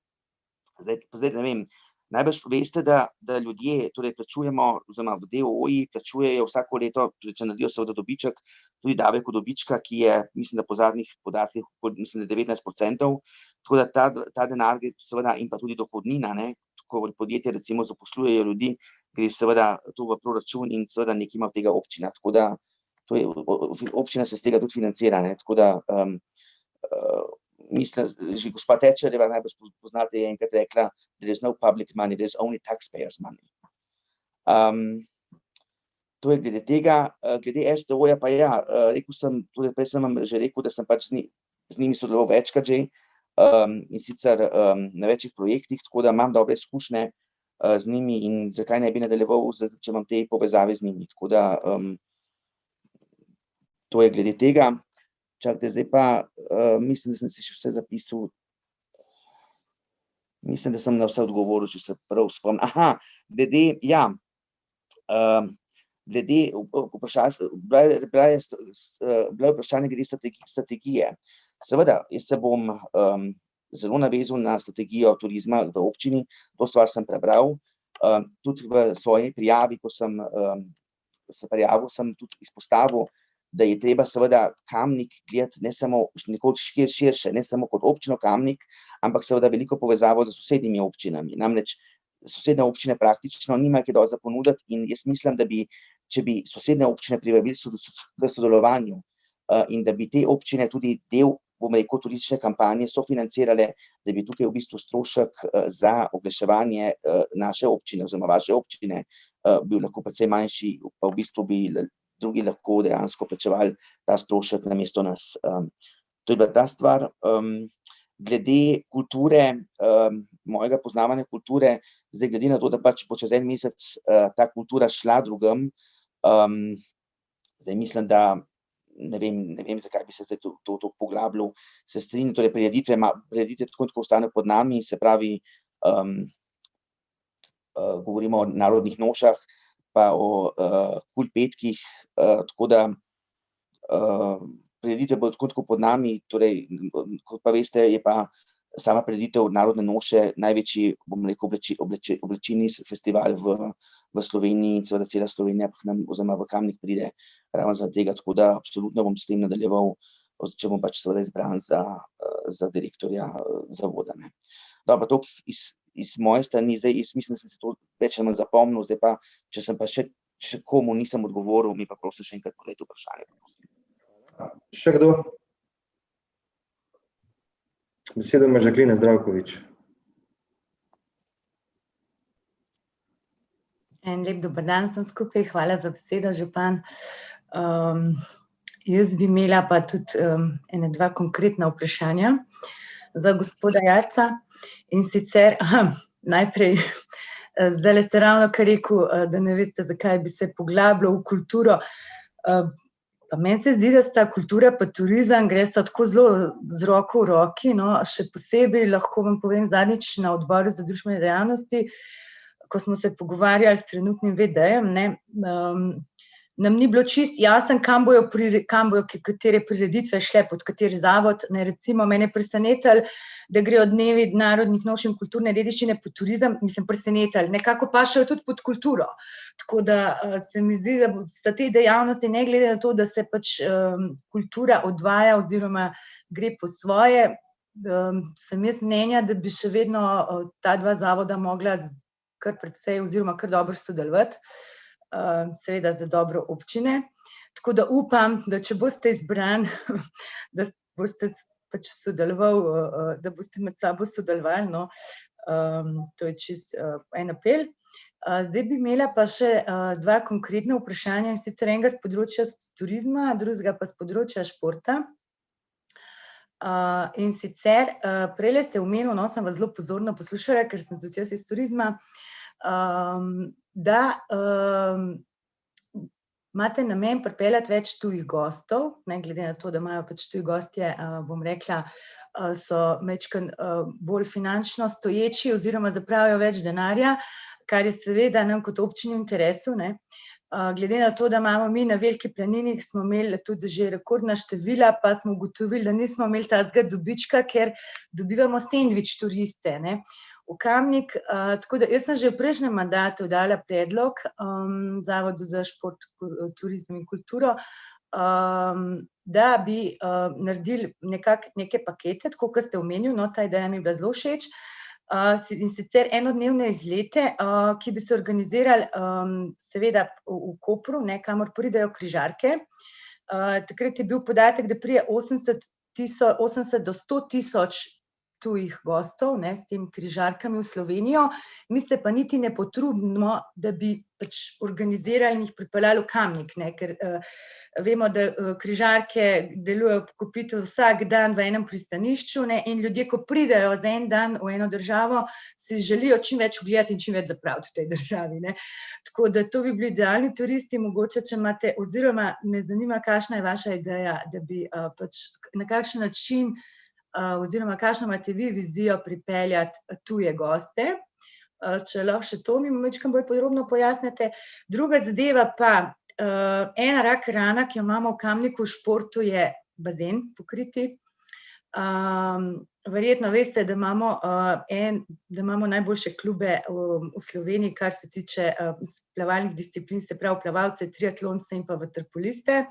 Zdaj ne vem, Najbrž veste, da ljudje torej plačujemo, oziroma v DOO-ji plačujejo vsako leto, tudi če naredijo seveda dobiček, tudi davek od dobička, ki je, mislim, da po zadnjih podatkih, mislim, da 19%, tako da ta denar gre seveda in pa tudi dohodnina, ne, ko podjetje recimo zaposlujejo ljudi, gre seveda to v proračun in seveda nekaj ima od tega občina, tako da občina se z tega tudi financira, ne, tako da mislim, že gospa Tečerjeva najbolj poznate, je enkrat rekla, there is no public money, there is only taxpayers money. To je glede tega, glede SDO-ja pa ja, rekel sem, tudi prej sem vam že rekel, da sem pač z njimi sodeloval večkrat že, in sicer na večjih projektih, tako da imam dobre izkušnje z njimi in zakaj ne bi nadaljeval, če imam te povezave z njimi, tako da to je glede tega. Čakajte, zdaj pa, mislim, da sem si še vse zapisal. Mislim, da sem na vse odgovoril, če se prav spomnim. Aha, glede vprašanja, bilo je vprašanje glede strategije. Seveda, jaz se bom zelo navezal na strategijo turizma v občini, to stvar sem prebral. Tudi v svoji prijavi, ko sem se prijavil, sem tudi izpostavil, da je treba seveda Kamnik gledati ne samo nekoliko širše, ne samo kot občino Kamnik, ampak seveda veliko povezavo z sosednjimi občinami. Namreč sosednje občine praktično nimajo kaj dosti za ponuditi in jaz mislim, da bi, če bi sosednje občine privabili k sodelovanju in da bi te občine tudi del, bom rekel, turistične kampanje sofinancirale, da bi tukaj v bistvu strošek za oglaševanje naše občine oziroma vaše občine bil lahko precej manjši, pa v bistvu bi drugi lahko dejansko plačevali ta strošek namesto nas. To je bila ta stvar. Glede kulture, mojega poznavanja kulture, zdaj glede na to, da pač bo čez en mesec ta kultura šla drugam, zdaj mislim, da ne vem, zakaj bi se zdaj to poglabljal, se strinjam, torej prireditve tako ostane pod nami, se pravi, govorimo o narodnih nošah, pa o petkih, tako da prireditev bo tako pod nami, torej, kot pa veste, je pa sama prireditev narodne noše največji, bom rekel, oblečini festival v Sloveniji in seveda cela Slovenija pa nam oziroma v Kamnik pride ravno zaradi tega, tako da absolutno bom s tem nadaljeval, če bom pač seveda izbran za direktorja zavoda. Dobro, toliko iz moje strani, zdaj jaz mislim, da sem se to več ali manj zapomnil, zdaj pa, če sem pa še komu nisem odgovoril, mi pa prosim še enkrat podajte vprašanje. Še kdo? Besedo ima Žaklina Zdravkovič. En lep dober dan sem skupaj, hvala za besedo, župan. Jaz bi imela pa tudi ene dva konkretna vprašanja za gospoda Jarca. In sicer, najprej, zdajle ste ravno kar rekel, da ne veste, zakaj bi se poglabljal v kulturo. Pa meni se zdi, da sta kultura pa turizem gresta tako zelo z roko v roki, no, še posebej lahko vam povem zadnjič na odboru za družbene dejavnosti, ko smo se pogovarjali s trenutnim VD-jem, nam ni bilo čist jasno, kam bojo katere prireditve šle, pod kateri zavod. Recimo, mene je presenetilo, da grejo dnevi narodnih noš in kulturne dediščine pod turizem, mislim presenetilo, nekako pašejo tudi pod kulturo. Tako da se mi zdi, da sta te dejavnosti, ne glede na to, da se pač kultura odvaja oziroma gre po svoje, sem jaz mnenja, da bi še vedno ta dva zavoda mogla kar precej oziroma kar dobro sodelovati. Seveda za dobro občine. Tako da upam, da če boste izbrani, da boste pač sodelovali, da boste med sabo sodelovali, no, to je čist en apel. Zdaj bi imela pa še dva konkretna vprašanja, in sicer enega z področja turizma, drugega pa z področja športa. In sicer, prejle ste omenili, no, sem vas zelo pozorno poslušala, ker sem tudi jaz iz turizma, da imate namen pripeljati več tujih gostov, ne glede na to, da imajo pač tuji gostje, bom rekla, so majčkeno bolj finančno stoječi oziroma zapravijo več denarja, kar je seveda nam kot občini v interesu, ne. Glede na to, da imamo mi na Veliki planini, smo imeli tudi že rekordna števila, pa smo ugotovili, da nismo imeli takega dobička, ker dobivamo sendvič turiste, ne. v Kamnik. Tako da jaz sem že v prejšnjem mandatu dala predlog Zavodu za šport, turizem in kulturo, da bi naredili neke pakete, tako kot ste omenili, no, ta ideja mi je bila zelo všeč, in sicer enodnevne izlete, ki bi se organizirali seveda v Kopru, kamor pridejo križarke. Takrat je bil podatek, da pride 80 do 100 tisoč tujih gostov s tem križarkami v Slovenijo, mi se pa niti ne potrudimo, da bi pač organizirali in jih pripeljali v Kamnik, ker vemo, da križarke delujejo po Kopitu vsak dan v enem pristanišču in ljudje, ko pridejo za en dan v eno državo, si želijo čim več ogledati in čim več zapraviti v tej državi. Tako da to bi bili idealni turisti, mogoče, če imate, oziroma me zanima, kakšna je vaša ideja, da bi pač na kakšen način oziroma kakšno imate vi vizijo pripeljati tuje goste. Če lahko še to mi malo bolj podrobno pojasnite. Druga zadeva pa, ena rak rana, ki jo imamo v Kamniku v športu, je bazen pokriti. Verjetno veste, da imamo najboljše klube v Sloveniji, kar se tiče plavalnih disciplin, se pravi plavalce, triatlonce in pa vaterpoliste,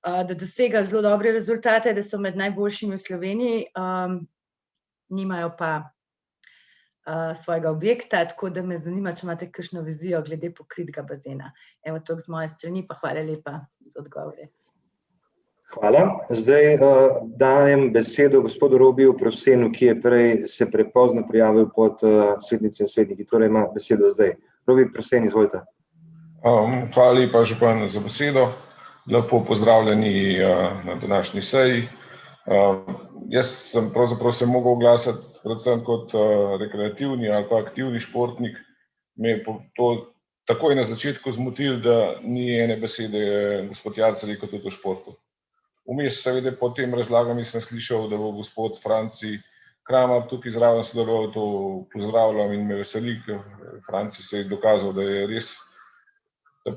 da dosegajo zelo dobre rezultate, da so med najboljšimi v Sloveniji, nimajo pa svojega objekta, tako da me zanima, če imate kakšno vizijo glede pokritega bazena. Evo, toliko z moje strani, pa hvala lepa za odgovore. Hvala. Zdaj dajem besedo gospodu Robiju Prosenu, ki je prej se prepozno prijavil pod svetnice in svetniki, torej ima besedo zdaj. Robi Prosen, izvolite. Hvala lepa, župan, za besedo. Lepo pozdravljeni na današnji seji. Jaz sem pravzaprav se mogel oglasiti predvsem kot rekreativni ali pa aktivni športnik. Me je to takoj na začetku zmotilo, da ni ene besede gospod Jarc rekel tudi o športu. Vmes seveda po tem razlagami sem slišal, da bo gospod Franci Kramar tukaj zraven sodeloval, to pozdravljam in me veseli, ker Franci se je dokazal, da je res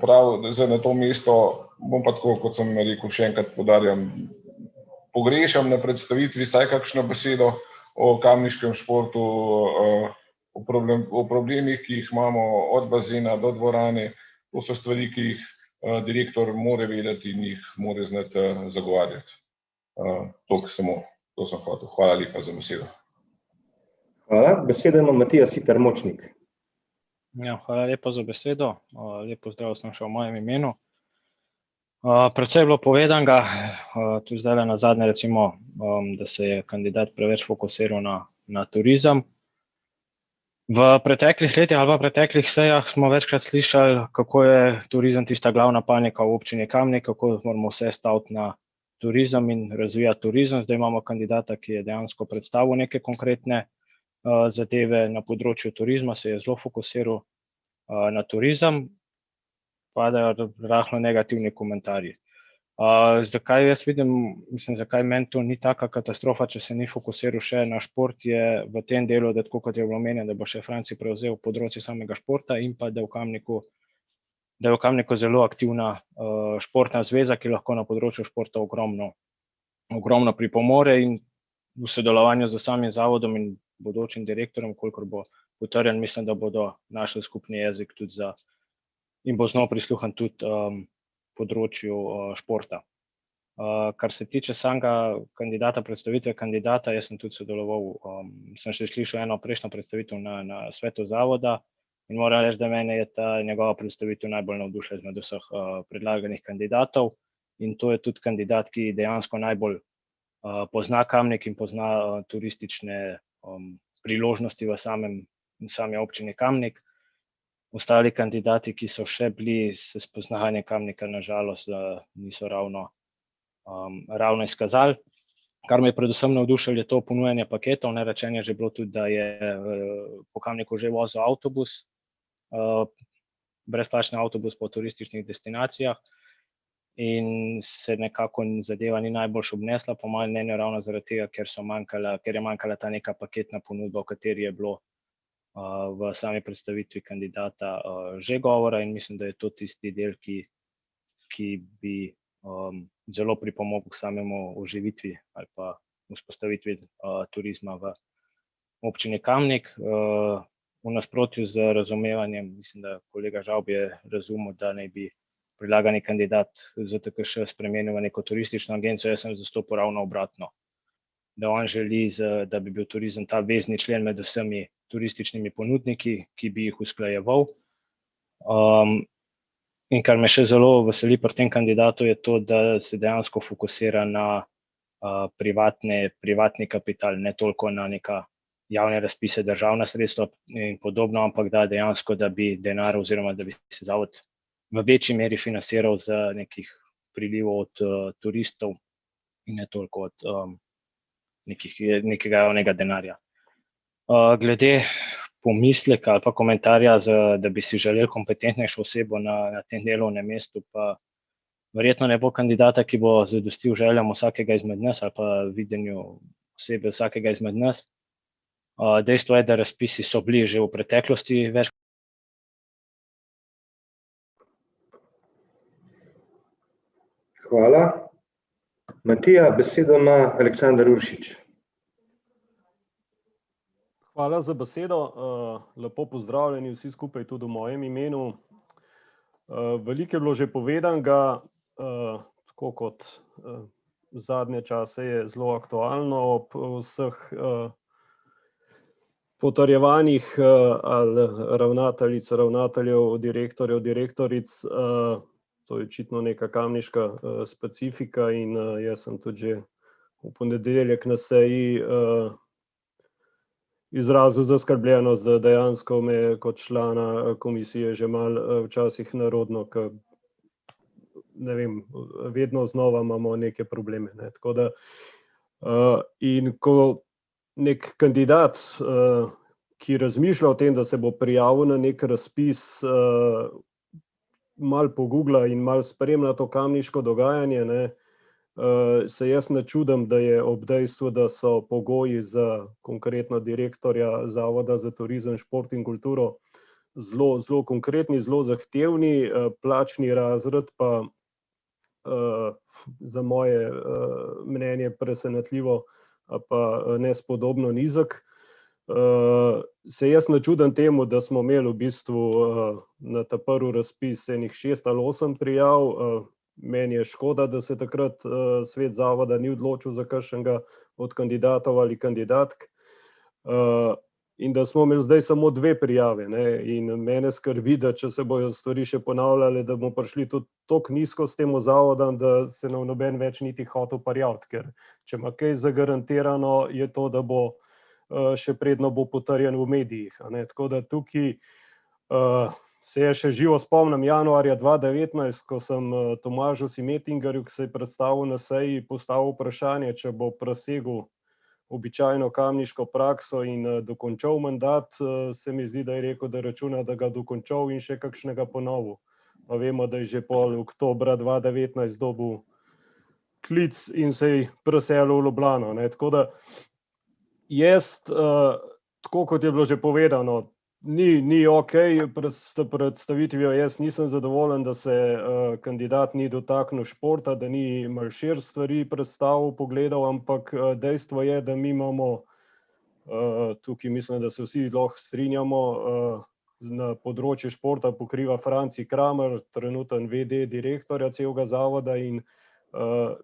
prav, zdaj na to mesto bom pa tako, kot sem rekel, še enkrat poudarjam, pogrešam na predstavitvi vsaj kakšno besedo o kamniškem športu, o problemih, ki jih imamo od bazena do dvorane. To so stvari, ki jih direktor mora vedeti in jih mora znati zagovarjati. To sem hotel. Hvala lepa za besedo. Hvala. Besedo ima Matija Siter Močnik. Hvala lepa za besedo. Lep pozdrav sem še v mojem imenu. Precej je bilo povedanega, tudi zdaj na zadnje recimo, da se je kandidat preveč fokusiral na turizem. V preteklih letih ali pa preteklih sejah smo večkrat slišali, kako je turizem tista glavna panika v občini Kamnik, kako moramo vse staviti na turizem in razvijati turizem. Zdaj imamo kandidata, ki je dejansko predstavil neke konkretne zadeve na področju turizma, se je zelo fokusiral na turizem, padajo rahlo negativni komentarji. Zakaj jaz vidim, zakaj meni to ni taka katastrofa, če se ni fokusiral še na šport, je v tem delu, da tako kot je bilo omenjeno, da bo še Franci prevzel področje samega športa in pa da je v Kamniku zelo aktivna športna zveza, ki lahko na področju športa ogromno pripomore in v sodelovanju z samim zavodom in bodočim direktorjem, kolikor bo potrjen, mislim, da bodo našli skupni jezik tudi in bo znal prisluhniti tudi področju športa. Kar se tiče samega kandidata, predstavitve kandidata, jaz sem tudi sodeloval, sem še slišal eno prejšnjo predstavitev na svetu zavoda in moram reči, da mene je ta njegova predstavitev najbolj navdušila izmed vseh predlaganih kandidatov in to je tudi kandidat, ki dejansko najbolj pozna Kamnik in pozna turistične priložnosti v sami občini Kamnik. Ostali kandidati, ki so še bili s spoznavanjem Kamnika, nažalost niso ravno izkazali. Kar me je predvsem navdušilo, je to ponujanje paketov. Rečeno je že bilo tudi, da je po Kamniku že vozil avtobus, brezplačni avtobus po turističnih destinacijah in se nekako zadeva ni najboljš obnesla, po mojem mnenju ravno zaradi tega, ker je manjkala ta neka paketna ponudba, o kateri je bilo v sami predstavitvi kandidata že govora in mislim, da je to tisti del, ki bi zelo pripomogel k samemu oživitvi ali pa vzpostavitvi turizma v občini Kamnik. V nasprotju z razumevanjem, mislim, da kolega Žavb je razumel, da naj bi predlagani kandidat ZTKŠ spremenil v neko turistično agencijo. Jaz sem zastopal ravno obratno, da on želi, da bi bil turizem ta vezni člen med vsemi turističnimi ponudniki, ki bi jih usklajeval. In kar me še zelo veseli pri tem kandidatu je to, da se dejansko fokusira na privatni kapital, ne toliko na neka javne razpise, državna sredstva in podobno, ampak da dejansko, da bi denar oziroma da bi se zavod v večji meri financiral z nekih prilivov od turistov in ne toliko od nekega javnega denarja. Glede pomisleka ali pa komentarja, da bi si želeli kompetentnejšo osebo na tem delovnem mestu, pa verjetno ne bo kandidata, ki bo zadostil željam vsakega izmed nas ali pa videnju osebe vsakega izmed nas. Dejstvo je, da razpisi so bili že v preteklosti več. Hvala. Matija, besedo ima Aleksandar Uršič. Hvala za besedo. Lepo pozdravljeni vsi skupaj tudi v mojem imenu. Veliko je bilo že povedanega, tako kot zadnje čase je zelo aktualno ob vseh potrjevanjih ali ravnateljic, ravnateljev, direktorjev, direktoric. To je očitno neka kamniška specifika in jaz sem tudi že v ponedeljek na seji izrazil zaskrbljenost, da dejansko me kot člana komisije že malo včasih nerodno, ker ne vem, vedno znova imamo neke probleme. Tako da, in ko nek kandidat, ki razmišlja o tem, da se bo prijavil na nek razpis, malo pogugla in malo spremlja to kamniško dogajanje, se jaz ne čudim, da je ob dejstvu, da so pogoji za konkretno direktorja Zavoda za turizem, šport in kulturo zelo konkretni, zelo zahtevni, plačni razred pa za moje mnenje presenetljivo pa nespodobno nizek. Se jaz ne čudim temu, da smo imeli v bistvu na ta prvi razpis enih 6 ali 8 prijav. Meni je škoda, da se takrat svet zavoda ni odločil za kakšnega od kandidatov ali kandidatk in da smo imeli zdaj samo 2 prijave. In mene skrbi, da če se bojo stvari še ponavljale, da bomo prišli tudi toliko nizko s tem zavodom, da se nam noben več niti hotel prijaviti, ker če ima kaj zagarantirano, je to, da bo še predno bo potrjen v medijih. Tako da tukaj se je še živo spomnim januarja 2019, ko sem Tomažu Simetingerju, ki se je predstavil na seji, postavil vprašanje, če bo presegel običajno kamniško prakso in dokončal mandat. Se mi zdi, da je rekel, da računa, da ga dokončal in še kakšnega ponovil. Pa vemo, da je že pol oktobra 2019 dobil klic in se je preselil v Ljubljano. Tako da jaz, tako kot je bilo že povedano, ni okej predstavitvijo, jaz nisem zadovoljen, da se kandidat ni dotaknil športa, da ni malo širše stvari predstavil, pogledal, ampak dejstvo je, da mi imamo, tukaj mislim, da se vsi lahko strinjamo, na področju športa pokriva Franci Kramer, trenuten VD direktorja celega zavoda in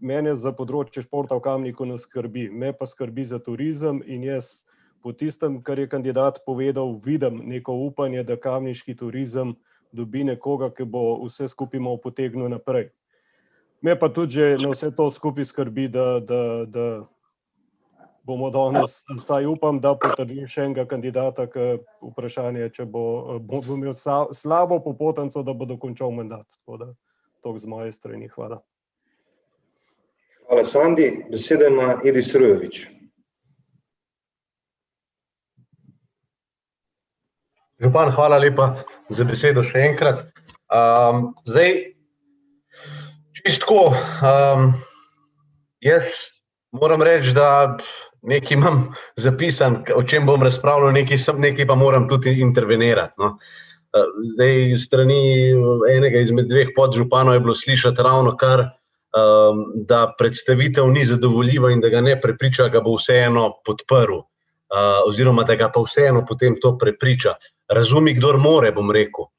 mene za področje športa v Kamniku ne skrbi, me pa skrbi za turizem in jaz po tistem, kar je kandidat povedal, vidim neko upanje, da kamniški turizem dobi nekoga, ki bo vse skupaj malo potegnil naprej. Me pa tudi že na vse to skupaj skrbi, da bomo danes, saj upam, da potrdim še enega kandidata, ki vprašanje, če bo imel slabo popotnico, da bo dokončal mandat. Tako da, toliko z moje strani. Hvala. Hvala, Sandi. Besedo ima Edis Rujovič. Župan, hvala lepa za besedo še enkrat. Zdaj, čisto tako, jaz moram reči, da nekaj imam zapisan, o čem bom razpravljal, nekaj pa moram tudi intervenirati. Zdaj, strani enega izmed 2 podžupanov je bilo slišati ravno kar, da predstavitev ni zadovoljiva in da ga ne prepriča, ga bo vseeno podprl. oziroma da ga pa vseeno potem to prepriča. Razumi, kdor more, bom rekel.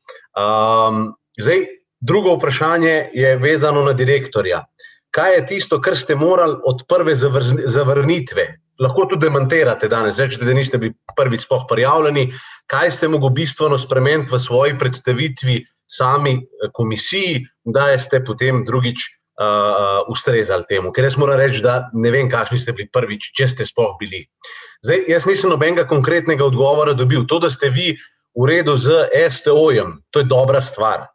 Zdaj, drugo vprašanje je vezano na direktorja. Kaj je tisto, kar ste morali od prve zavrnitve? Lahko tudi demantirate danes, rečete, da niste bili prvič sploh prijavljeni. Kaj ste mogli bistveno spremeniti v svoji predstavitvi sami komisiji, da ste potem drugič ustrezali temu? Ker jaz moram reči, da ne vem, kakšni ste bili prvič, če ste sploh bili. Zdaj, jaz nisem nobenega konkretnega odgovora dobil. To, da ste vi v redu z STO-jem, to je dobra stvar.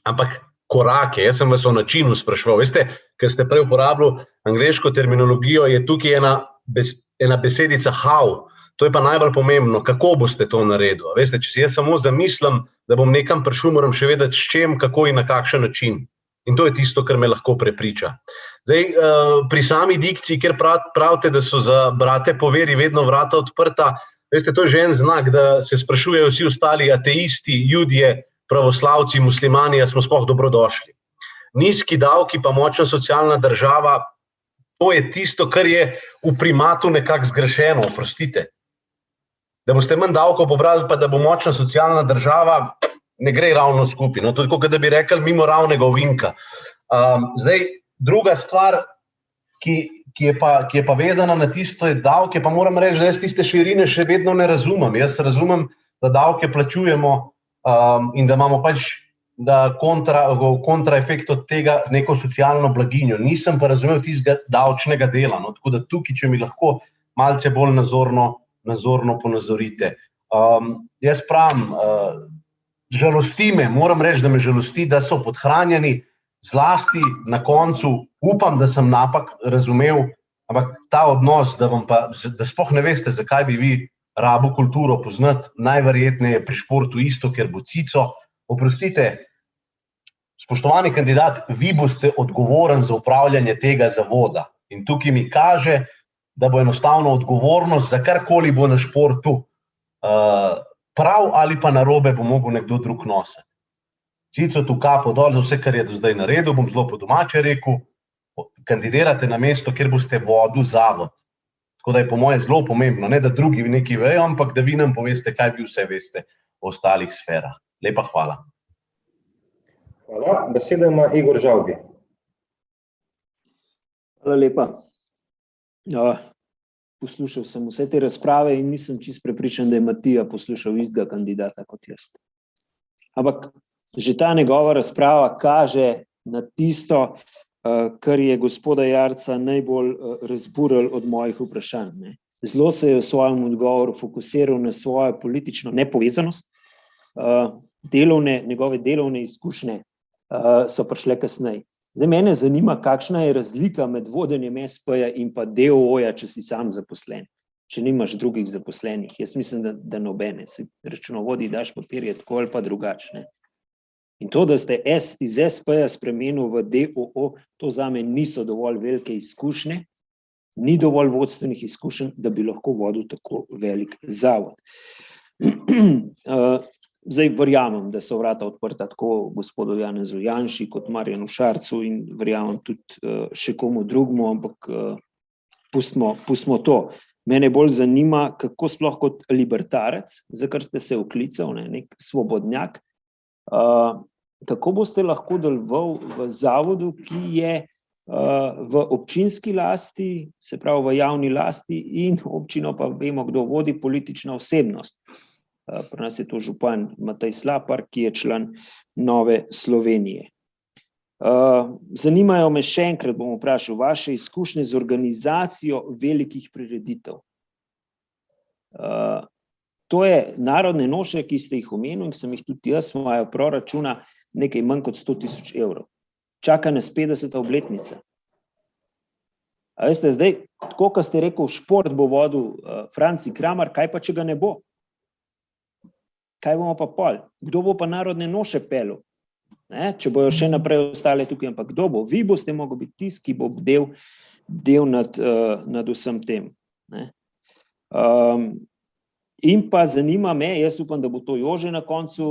Ampak korake, jaz sem vas o načinu spraševal. Veste, ker ste prej uporabljali angleško terminologijo, je tukaj ena besedica how. To je pa najbolj pomembno, kako boste to naredili. Veste, če si jaz samo zamislim, da bom nekam prišel, moram še vedeti s čem, kako in na kakšen način. In to je tisto, kar me lahko prepriča. Zdaj, pri sami dikciji, kjer pravite, da so za brate po veri vedno vrata odprta, veste, to je že en znak, da se sprašujejo vsi ostali ateisti, judje, pravoslavci, muslimani, a smo sploh dobrodošli. Nizki davki pa močna socialna država, to je tisto, kar je v primatu nekako zgrešeno, oprostite. Da boste manj davkov pobrali, pa da bo močna socialna država, ne gre ravno skupaj. No, to je tako, da bi rekli mimo ravnega ovinka. Zdaj, druga stvar, ki je pa vezana na tisto davke, pa moram reči, da jaz tiste širine še vedno ne razumem. Jaz razumem, da davke plačujemo in da imamo pač kontraefekt od tega neko socialno blaginjo. Nisem pa razumel tistega davčnega dela. No, tako da tukaj, če mi lahko malce bolj nazorno ponazorite. Jaz pravim, žalosti me, moram reči, da me žalosti, da so podhranjeni, zlasti na koncu, upam, da sem napak razumel, ampak ta odnos, da sploh ne veste, zakaj bi vi rabo kulturo poznati, najverjetneje pri športu isto, ker bo cico. Oprostite, spoštovani kandidat, vi boste odgovoren za upravljanje tega zavoda. In tukaj mi kaže, da bo enostavno odgovornost za karkoli bo na športu prav ali pa narobe bo mogel nekdo drug nositi. Cico tu kapo dol za vse, kar je do zdaj naredil, bom zelo po domače rekel, kandidirate na mesto, kjer boste vodil zavod. Tako da je po moje zelo pomembno, ne da drugi nekaj vejo, ampak da vi nam poveste, kaj vi vse veste o ostalih sferah. Lepa hvala. Hvala. Besedo ima Igor Žavbi. Hvala lepa. Poslušal sem vse te razprave in nisem čisto prepričan, da je Matija poslušal istega kandidata kot jaz. Ampak že ta njegova razprava kaže na tisto, kar je gospoda Jarca najbolj razburil od mojih vprašanj. Zelo se je v svojem odgovoru fokusiral na svojo politično nepovezanost, njegove delovne izkušnje so prišle kasneje. Zdaj mene zanima, kakšna je razlika med vodenjem SP-ja in pa DOO-ja, če si sam zaposlen, če nimaš drugih zaposlenih. Jaz mislim, da nobene. Si računovodji daš papirje tako ali pa drugačne. In to, da ste iz SP-ja spremenil v DOO, to zame niso dovolj velike izkušnje, ni dovolj vodstvenih izkušenj, da bi lahko vodil tako velik zavod. Zdaj verjamem, da so vrata odprta tako gospodu Janezu Janši kot Marjanu Šarcu in verjamem tudi še komu drugmu, ampak pustimo to. Mene bolj zanima, kako sploh kot libertarec, za kar ste se oklical, nek svobodnjak, kako boste lahko deloval v zavodu, ki je v občinski lasti, se pravi v javni lasti, in občino pa vemo, kdo vodi, politična osebnost. Pri nas je to župan Matej Slapar, ki je član Nove Slovenije. Zanimajo me še enkrat, bom vprašal, vaše izkušnje z organizacijo velikih prireditev. To je narodne noše, ki ste jih omenili, in sem jih tudi jaz, imajo proračuna nekaj manj kot 100 000 evrov. Čaka nas 50. obletnica. A veste, zdaj, tako kot ste rekel, šport bo vodil Franci Kramar, kaj pa, če ga ne bo? Kaj bomo pa pol? Kdo bo pa narodne noše pelil? Če bojo še naprej ostale tukaj, ampak kdo bo? Vi boste mogli biti tisti, ki bo bdel nad vsem tem. In pa zanima me, jaz upam, da bo to Jože na koncu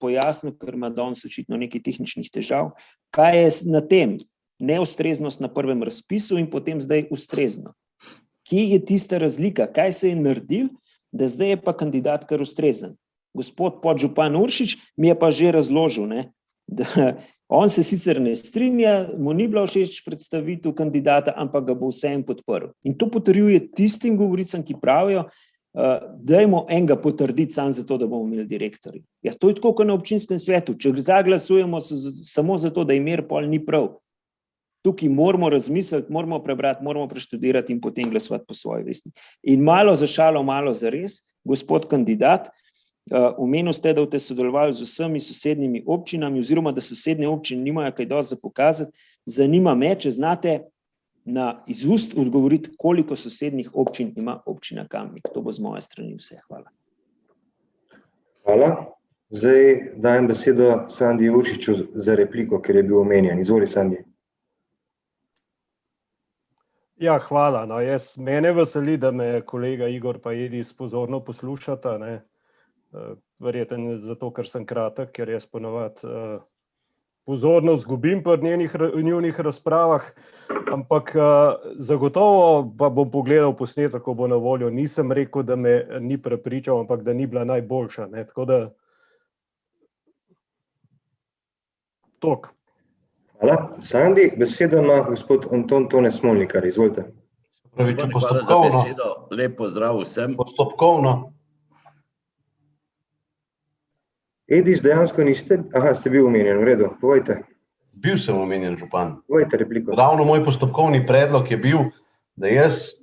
pojasnil, ker ima danes očitno nekaj tehničnih težav, kaj je na tem neustreznost na prvem razpisu in potem zdaj ustrezno. Kje je tista razlika, kaj se je naredil, da zdaj je pa kandidat kar ustrezen. Gospod podžupan Uršič mi je pa že razložil, ne, da on se sicer ne strinja, mu ni bila všeč predstavitev kandidata, ampak ga bo vseeno podprl. In to potrjuje tistim govoricam, ki pravijo, dajmo enega potrditi samo zato, da bomo imeli direktorji. Ja, to je tako kot na občinskem svetu. Če zaglasujemo samo zato, da imer pol ni prav. Tukaj moramo razmisliti, moramo prebrati, moramo preštudirati in potem glasovati po svoji vesti. In malo za šalo, malo za res, gospod kandidat, omenil ste, da boste sodelovali z vsemi sosednjimi občinami oziroma da sosednje občine nimajo kaj dosti za pokazati. Zanima me, če znate iz ust odgovoriti, koliko sosednjih občin ima občina Kamnik. To bo z moje strani vse. Hvala. Hvala. Zdaj dajem besedo Sandi Uršiču za repliko, ker je bil omenjen. Izvoli, Sandi. Ja, hvala. No, mene veseli, da me kolega Igor pa Edis pozorno poslušata, ne. Verjetno zato, ker sem kratek, ker jaz ponavadi pozorno zgubim pri njunih razpravah, ampak zagotovo pa bom pogledal posnetek, ko bo na voljo. Nisem rekel, da me ni prepričal, ampak da ni bila najboljša, ne. Tako da toliko. Hvala. Sandi, besedo ima gospod Anton Tone Smolnikar. Izvolite. Hvala za besedo. Lep pozdrav vsem. Postopkovno. Edis, dejansko niste? Aha, ste bil omenjen, v redu, povejte. Bil sem omenjen, župan. Povejte repliko. Ravno moj postopkovni predlog je bil, da jaz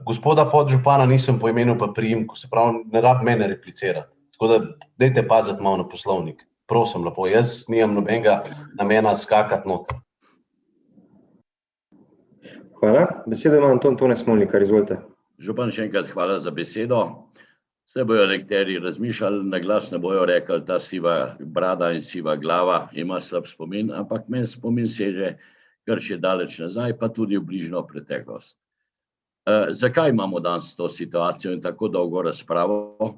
gospoda podžupana nisem po imenu pa priimku, se pravi, ne rab mene replicirati. Tako da dajte paziti malo na poslovnik. Prosim lepo, jaz nimam nobenega namena skakati noter. Hvala. Besedo ima Anton Tone Smolnikar, izvolite. Župan, še enkrat hvala za besedo. Se bojo nekateri razmišljali, na glas ne bojo rekli, ta siva brada in siva glava ima slab spomin, ampak meni spomin seže kar še daleč nazaj, pa tudi v bližnjo preteklost. Zakaj imamo danes to situacijo in tako dolgo razpravo?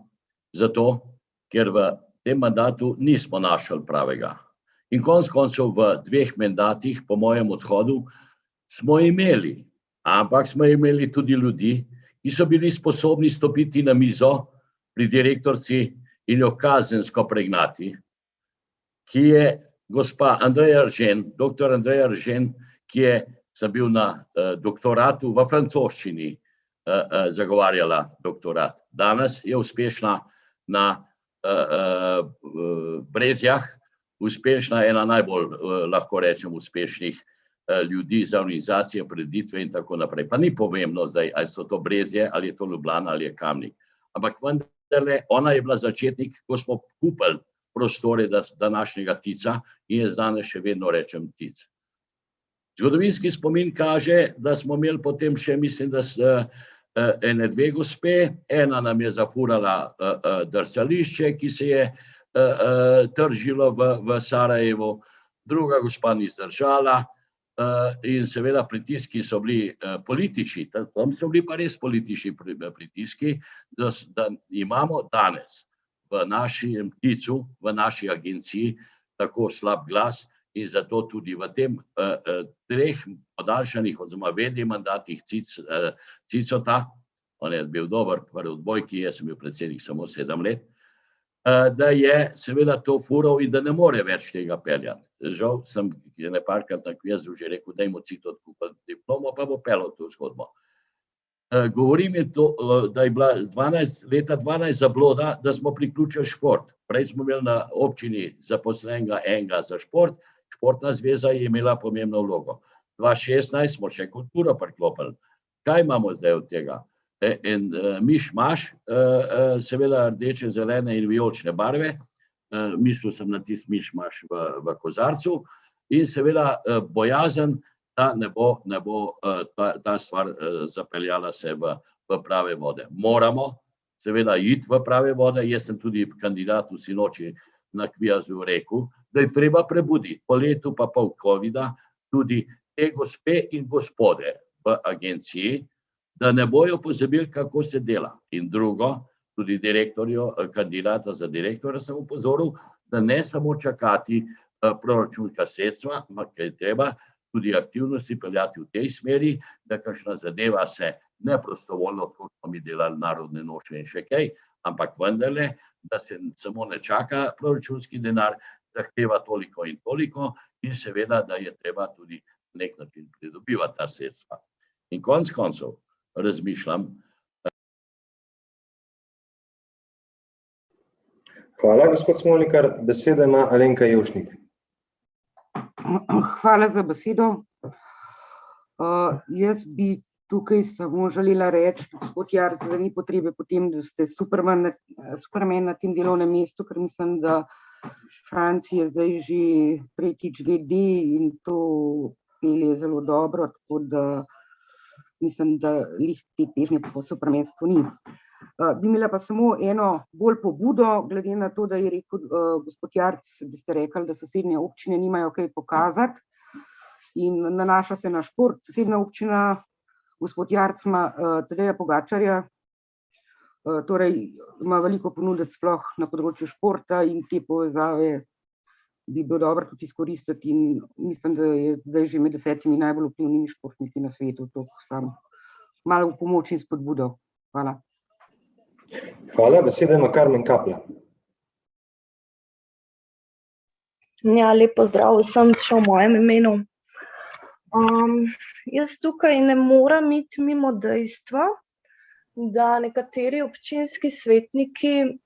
Zato, ker v tem mandatu nismo našli pravega. In konec koncev v 2 mandatih po mojem odhodu smo imeli, ampak smo imeli tudi ljudi, ki so bili sposobni stopiti na mizo pri direktorci in jo kazensko pregnati, ki je gospa Andreja Eržen, doktor Andreja Eržen, ki je, sem bil na doktoratu v francoščini zagovarjala doktorat. Danes je uspešna na Brezjah, uspešna, ena najbolj, lahko rečem, uspešnih ljudi za organizacije, prireditve in tako naprej. Pa ni pomembno zdaj, ali so to Brezje, ali je to Ljubljana, ali je Kamnik. Ampak vendarle, ona je bila začetnik, ko smo kupili prostore današnjega Tica in jaz danes še vedno rečem Tic. Zgodovinski spomin kaže, da smo imeli potem še, mislim, da ene 2 gospe, ena nam je zafurala drsališče, ki se je tržilo v Sarajevu, druga gospa ni zdržala in seveda pritiski so bili politični, tam so bili pa res politični pritiski, da imamo danes v našem Ticu, v naši agenciji tako slab glas in zato tudi v tem 3 podaljšanih oziroma vednih mandatih Cicota, on je bil dober v odbojki, jaz sem bil predsednik samo 7 let, da je seveda to fural in da ne more več tega peljati. Žal sem parkrat na kvizu že rekel, dajmo Cito odkupiti diplomo, pa bo peljal to zgodbo. Govorim je to, da je bila leta 12 zabloda, da smo priključili šport. Prej smo imeli na občini zaposlenega enega za šport, športna zveza je imela pomembno vlogo. 2016 smo še kulturo priklopili. Kaj imamo zdaj od tega? En miš-maš, seveda rdeče, zelene in vijolične barve, mislil sem na tisti miš-maš v kozarcu in seveda bojazen, da ne bo ta stvar zapeljala se v prave vode. Moramo seveda iti v prave vode, jaz sem tudi kandidatu sinoči na kvizu rekel, da je treba prebuditi po letu pa pol covida tudi te gospe in gospode v agenciji, da ne bojo pozabili, kako se dela. In drugo, tudi kandidata za direktorja sem upozoril, da ne samo čakati proračunska sredstva, ampak je treba tudi aktivnosti peljati v tej smeri, da kakšna zadeva se ne prostovoljno, kot smo mi delali narodne noče in še kaj, ampak vendarle, da se samo ne čaka proračunski denar, zahteva toliko in toliko in seveda, da je treba tudi na nek način pridobivati ta sredstva. In konec koncev razmišljam. Hvala, gospod Smolnikar. Besedo ima Alenka Jevšnik. Hvala za besedo. Jaz bi tukaj samo želela reči, gospod Jarc, da ni potrebe potem, da ste Superman na tem delovnem mestu, ker mislim, da Franci je zdaj že tretjič VD in to pelje zelo dobro, tako da mislim, da lih te težnje po supermenstvu ni. Bi imela pa samo eno bolj pobudo, glede na to, da je rekel gospod Jarc, da ste rekli, da sosednje občine nimajo kaj pokazati in nanaša se na šport. Sosednja občina, gospod Jarc, ima Tadeja Pogačarja, torej ima veliko ponuditi sploh na področju športa in te povezave bi bilo dobro tudi izkoristiti in mislim, da je zdaj že med 10 najbolj vplivnimi športniki na svetu. To sam malo v pomoč in spodbudo. Hvala. Hvala, besedo ima Karmen Kapla. Ja, lep pozdrav vsem še v mojem imenu. Jaz tukaj ne morem iti mimo dejstva, da nekateri občinski svetniki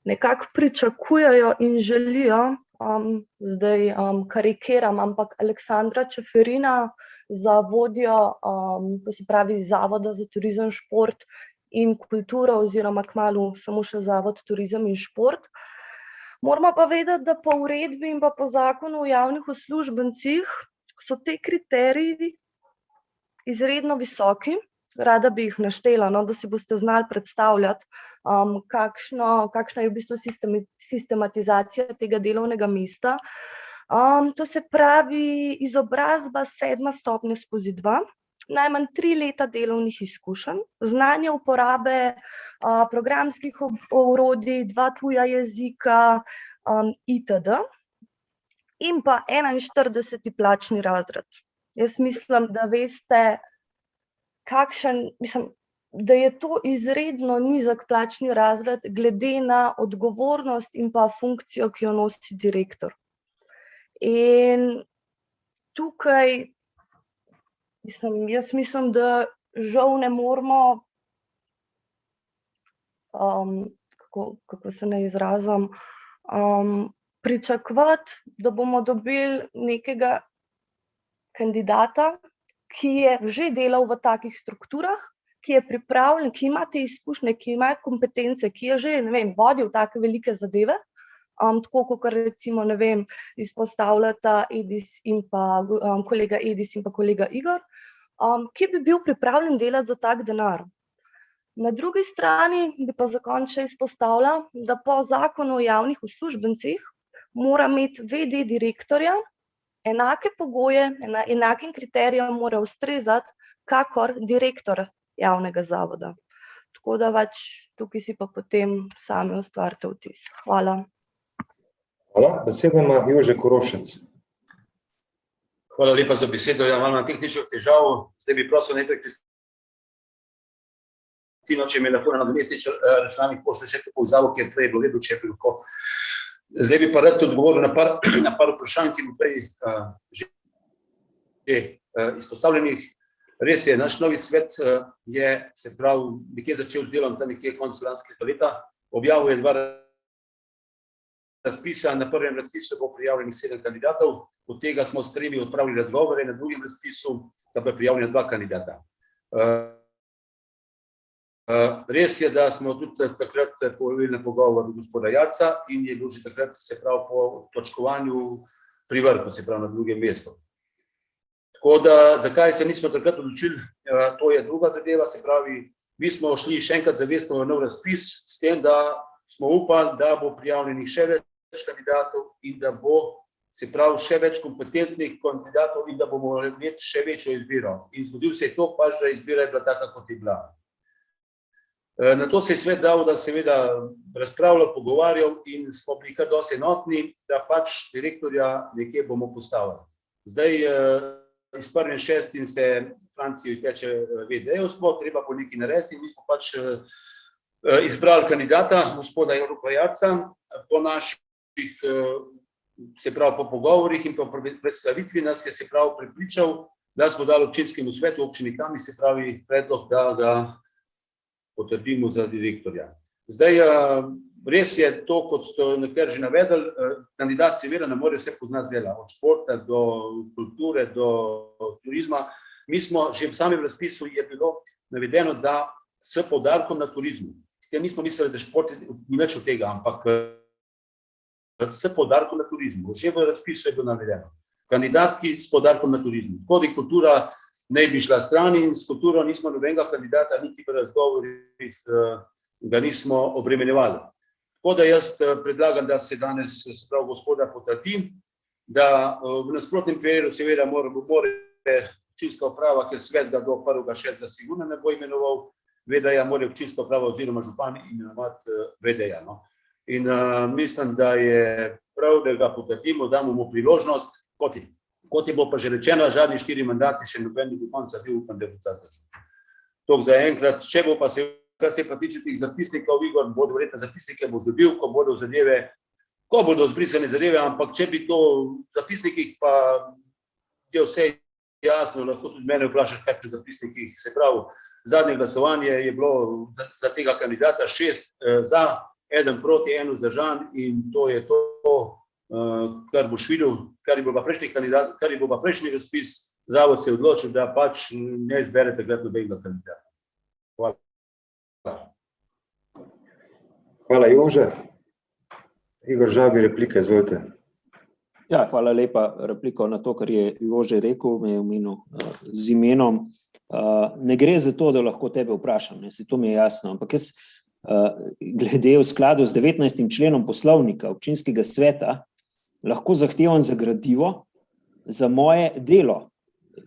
nekako pričakujejo in želijo, zdaj karikiram, ampak Aleksandra Čeferina za vodjo, to se pravi Zavoda za turizem, šport in kulturo oziroma kmalu samo še Zavod turizem in šport. Moramo pa vedeti, da po uredbi in pa po zakonu o javnih uslužbencih so te kriteriji izredno visoki. Rada bi jih naštela, da si boste znali predstavljati, kakšna je v bistvu sistematizacija tega delovnega mesta. To se pravi izobrazba 7. stopnja skozi 2, najmanj 3 leta delovnih izkušenj, znanje uporabe programskih orodij, 2 tuja jezika itd. In pa 41. plačni razred. Jaz mislim, da veste, da je to izredno nizek plačni razred glede na odgovornost in pa funkcijo, ki jo nosi direktor. In tukaj, jaz mislim, da žal ne moremo, kako se ne izrazim, pričakovati, da bomo dobili nekega kandidata, ki je že delal v takih strukturah, ki je pripravljen, ki ima te izkušnje, ki ima kompetence, ki je že, vodil take velike zadeve, tako kot recimo, izpostavljata Edis in pa kolega Edis in pa kolega Igor, ki bi bil pripravljen delati za tak denar. Na drugi strani bi pa za konec še izpostavila, da po zakonu o javnih uslužbencih mora imeti VD direktorja enake pogoje, enakim kriterijem mora ustrezati, kakor direktor javnega zavoda. Tako da tukaj si pa potem sami ustvarite vtis. Hvala. Hvala. Besedo ima Jože Korošec. Hvala lepa za besedo. Ja, imam tehničnih težav. Zdaj bi prosil najprej Kristino, če me lahko na nadomestni računalnik pošlje še to povzavo, ker prej je bilo vedno, če je lahko. Zdaj bi pa rad odgovoril na par vprašanj, ki bo prej že izpostavljenih. Res je, naš novi svet je, se pravi, nekje začel z delom tam nekje konec lanskega leta. Objavil je 2 razpisa. Na prvem razpisu bo prijavljenih 7 kandidatov, od tega smo s 3 odpravili razgovore, na drugem razpisu sta pa prijavljena 2 kandidata. Res je, da smo tudi takrat povabili na pogovor gospoda Jarca in je bil že takrat, se pravi, po točkovanju pri vrhu, se pravi, na drugem mestu. Tako da, zakaj se nismo takrat odločili, to je druga zadeva, se pravi, mi smo šli še enkrat zavestno v nov razpis, s tem, da smo upali, da bo prijavljenih še več kandidatov in da bo, se pravi, še več kompetentnih kandidatov in da bomo imeli še večjo izbiro. In zgodil se je to, pa že izbira je bila taka, kot je bila. Na to se je svet zavoda seveda razpravljal, pogovarjal in smo bili kar dosti enotni, da pač direktorja nekje bomo postavili. Zdaj, s 1.6. se Francijo izteče VD-jevstvo, treba bo nekaj narediti in mi smo pač izbrali kandidata, gospoda Roka Jarca, po naših, se pravi po pogovorih in po predstavitvi nas je se pravi prepričal, da smo dali občinskemu svetu občini Kamnik, se pravi predlog, da ga potrdimo za direktorja. Zdaj, res je to, kot ste nekaj že navedli, kandidat seveda ne more vse poznati dela, od športa do kulture, do turizma. Mi smo, že v samem razpisu je bilo navedeno, da s poudarkom na turizmu. S tem nismo mislili, da šport ni več od tega, ampak s poudarkom na turizmu. Že v razpisu je bilo navedeno. Kandidatki s poudarkom na turizmu. Tako da kultura ne bi šla stran in s kulturo nismo nobenega kandidata, niti v razgovorih ga nismo obremenjevali. Tako da jaz predlagam, da se danes se pravi gospoda potrdi, da v nasprotnem primeru seveda mora občinska uprava, ker svet ga do 1.6. sigurno ne bo imenoval VD-ja, mora občinska uprava oziroma župan imenovati VD-ja. No. In mislim, da je prav, da ga potrdimo, damo mu priložnost, kot je bilo pa že rečeno, zadnji 4 mandati še noben do konca bil, upam, da bo ta zdržal. Toliko za enkrat, če bo pa se, kar se pa tiče tih zapisnikov, Igor, bodo verjetno zapisnike boš dobil, ko bodo zbrisane zadeve, ampak če bi to v zapisnikih pa je vse jasno, lahko tudi mene vprašaš, kaj pri zapisnikih, se pravi, zadnje glasovanje je bilo za tega kandidata 6 za, 1 proti, 1 vzdržan in to je to, kar boš videl, kar je bil pa prejšnji kandidat, kar je bil pa prejšnji razpis, zavod se je odločil, da pač ne izbere takrat nobenega kandidata. Hvala. Hvala, Jože. Igor Žabi, replika, izvolite. Ja, hvala lepa. Repliko na to, kar je Jože rekel, me je omenil z imenom. Ne gre za to, da lahko tebe vprašam, se to mi je jasno, ampak jaz glede v skladu z 19. členom poslovnika občinskega sveta lahko zahtevam za gradivo za moje delo.